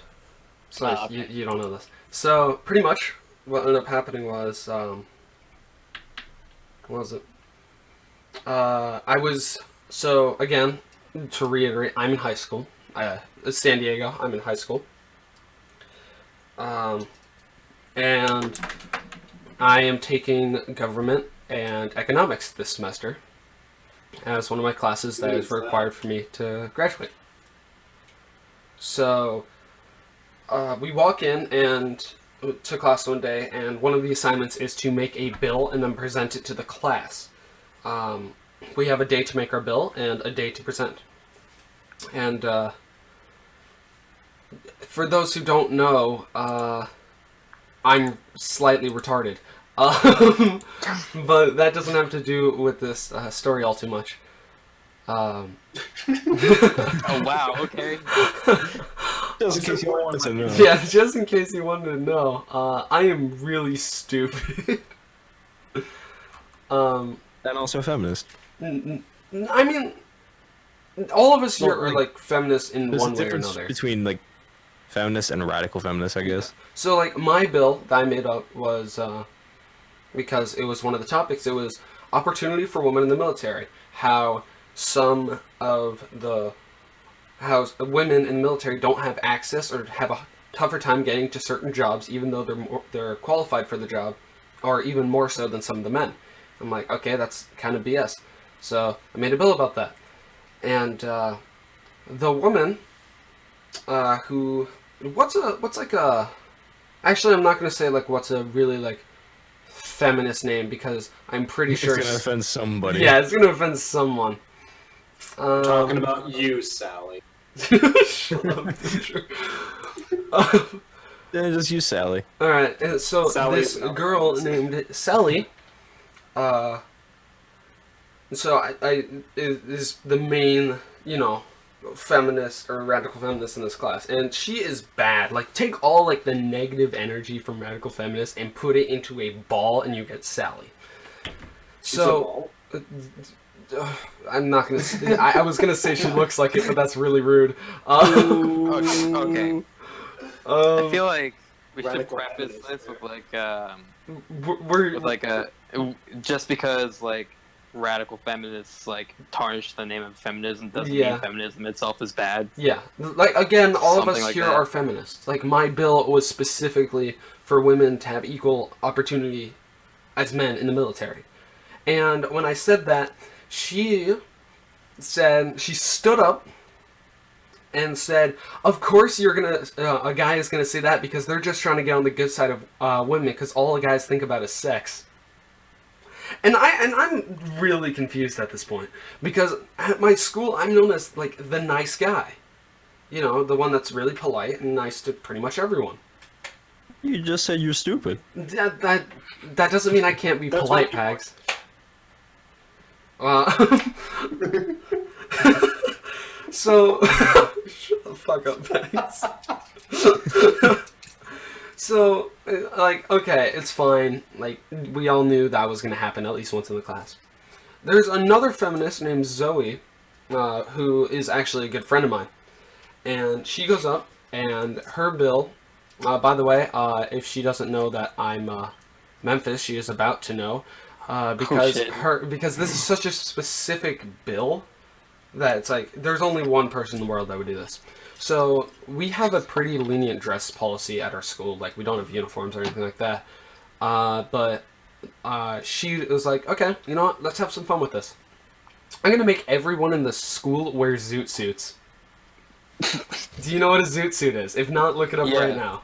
so Okay. you don't know this. So pretty much, what ended up happening was, what was it? So again, to reiterate, I'm in high school. It's San Diego. I'm in high school. And I am taking government and economics this semester as one of my classes that is required for me to graduate. So we walk in and to class one day, and one of the assignments is to make a bill and then present it to the class. We have a day to make our bill and a day to present. And for those who don't know, I'm slightly retarded. But that doesn't have to do with this story all too much. Oh wow, okay. Just in case you wanted to know. Yeah, just in case you wanted to know, I am really stupid. And also a feminist. I mean, all of us here Well, are like feminists in There's one a way or difference another. between like feminist and radical feminist, I guess. So, like, my bill that I made up was, because it was one of the topics, it was opportunity for women in the military. How women in the military don't have access or have a tougher time getting to certain jobs, even though they're qualified for the job, or even more so than some of the men. I'm like, okay, that's kind of BS. So I made a bill about that, and the woman actually, I'm not gonna say like what's a really like feminist name, because I'm pretty sure It's gonna offend somebody. yeah, it's gonna offend someone. Talking about you, Sally. Shut up, teacher. Yeah, just use Sally. All right, and so Sally this is not girl feminist. named Sally, so I is the main, feminist or radical feminist in this class, and she is bad. Like, take all like the negative energy from radical feminists and put it into a ball, and you get Sally. So I'm not gonna. I was gonna say she looks like it, but that's really rude. Okay. I feel like we should Radical preface feminist this with we're like just because like radical feminists like tarnish the name of feminism doesn't Yeah. mean feminism itself is bad. yeah. Like, again, all of Something us like here that. are feminists. Like, my bill was specifically for women to have equal opportunity as men in the military. And when I said that, she stood up and said, "Of course a guy is gonna say that because they're just trying to get on the good side of women, because all the guys think about is sex." And I'm really confused at this point, because at my school I'm known as like the nice guy, the one that's really polite and nice to pretty much everyone. You just said you're stupid. That doesn't mean I can't be That's polite, what you Pags. So shut the fuck up, Pags. So, like, okay, it's fine. Like, we all knew that was going to happen at least once in the class. There's another feminist named Zoe, who is actually a good friend of mine. And she goes up, and her bill, by the way, if she doesn't know that I'm Memphis, she is about to know. because shit. because this is such a specific bill that it's like there's only one person in the world that would do this. So we have a pretty lenient dress policy at our school. Like we don't have uniforms or anything like that. But she was like, okay, you know what? Let's have some fun with this. I'm gonna make everyone in the school wear zoot suits. Do you know what a zoot suit is? If not, look it up Yeah. right now.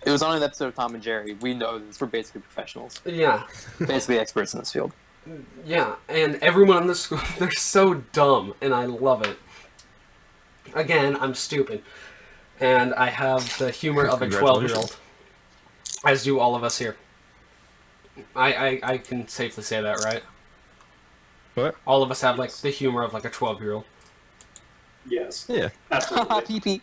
It was on an episode of Tom and Jerry. We know this. We're basically professionals. Yeah. Basically experts in this field. Yeah, and everyone in the school, they're so dumb, and I love it. Again, I'm stupid. And I have the humor of a 12-year-old. As do all of us here. I can safely say that, right? What? All of us have, like, the humor of, like, a 12-year-old. Yes. Yeah. Absolutely. Pee pee.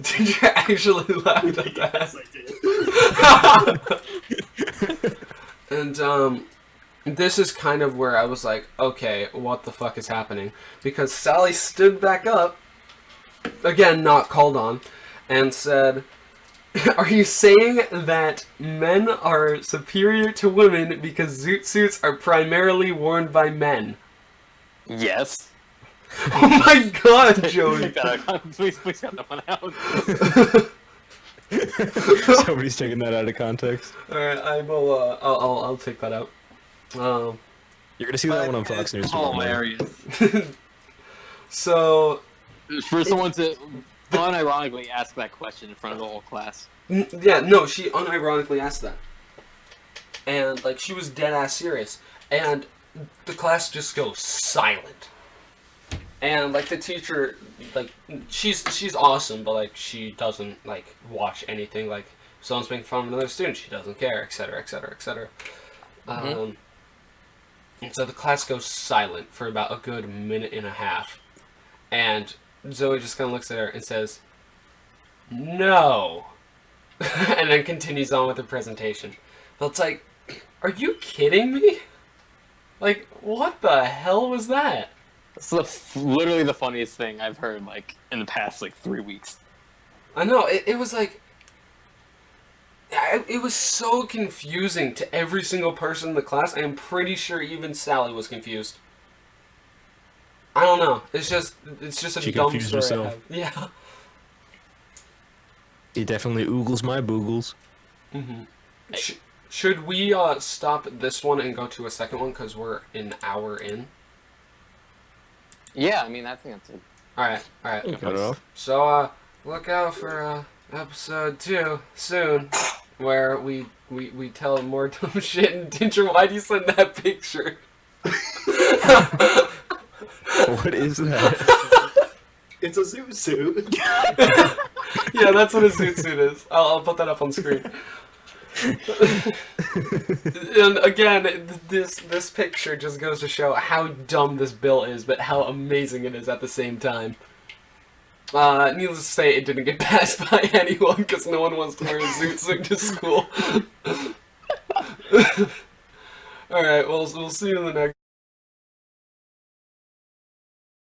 Did you actually laugh at that? I did. And, this is kind of where I was like, okay, what the fuck is happening? Because Sally stood back up, again, not called on, and said, are you saying that men are superior to women because zoot suits are primarily worn by men? Yes. Oh my god, Joey! Please cut that one out. Somebody's taking that out of context. Alright, I will, I'll take that out. You're gonna see that one on Fox News. Hilarious. So, For someone to unironically ask that question in front of the whole class. yeah, no, she unironically asked that. And, like, she was dead-ass serious. And the class just goes silent. And, like, the teacher, like, she's awesome, but, like, she doesn't, like, watch anything. Like, if someone's making fun of another student, she doesn't care, etc., etc., etc. And so the class goes silent for about a good minute and a half. And Zoe just kind of looks at her and says, no. And then continues on with the presentation. But it's like, are you kidding me? Like, what the hell was that? It's literally the funniest thing I've heard, like, in the past, like, 3 weeks. I know, it was like... It was so confusing to every single person in the class. I am pretty sure even Sally was confused. I don't know. It's just a She dumb confused story. herself. Yeah. He definitely oogles my boogles. Mm-hmm. Should we stop this one and go to a second one because we're an hour in? Yeah, I mean, I think that's it. All right. Cut it off. So look out for episode 2 soon, where we tell more dumb shit. And Ginger, why do you send that picture? What is that? It's a zoot suit. Yeah, that's what a zoot suit is. I'll put that up on screen. And again, this picture just goes to show how dumb this bill is, but how amazing it is at the same time. Needless to say, it didn't get passed by anyone because no one wants to wear a zoot suit to school. Alright, well, we'll see you in the next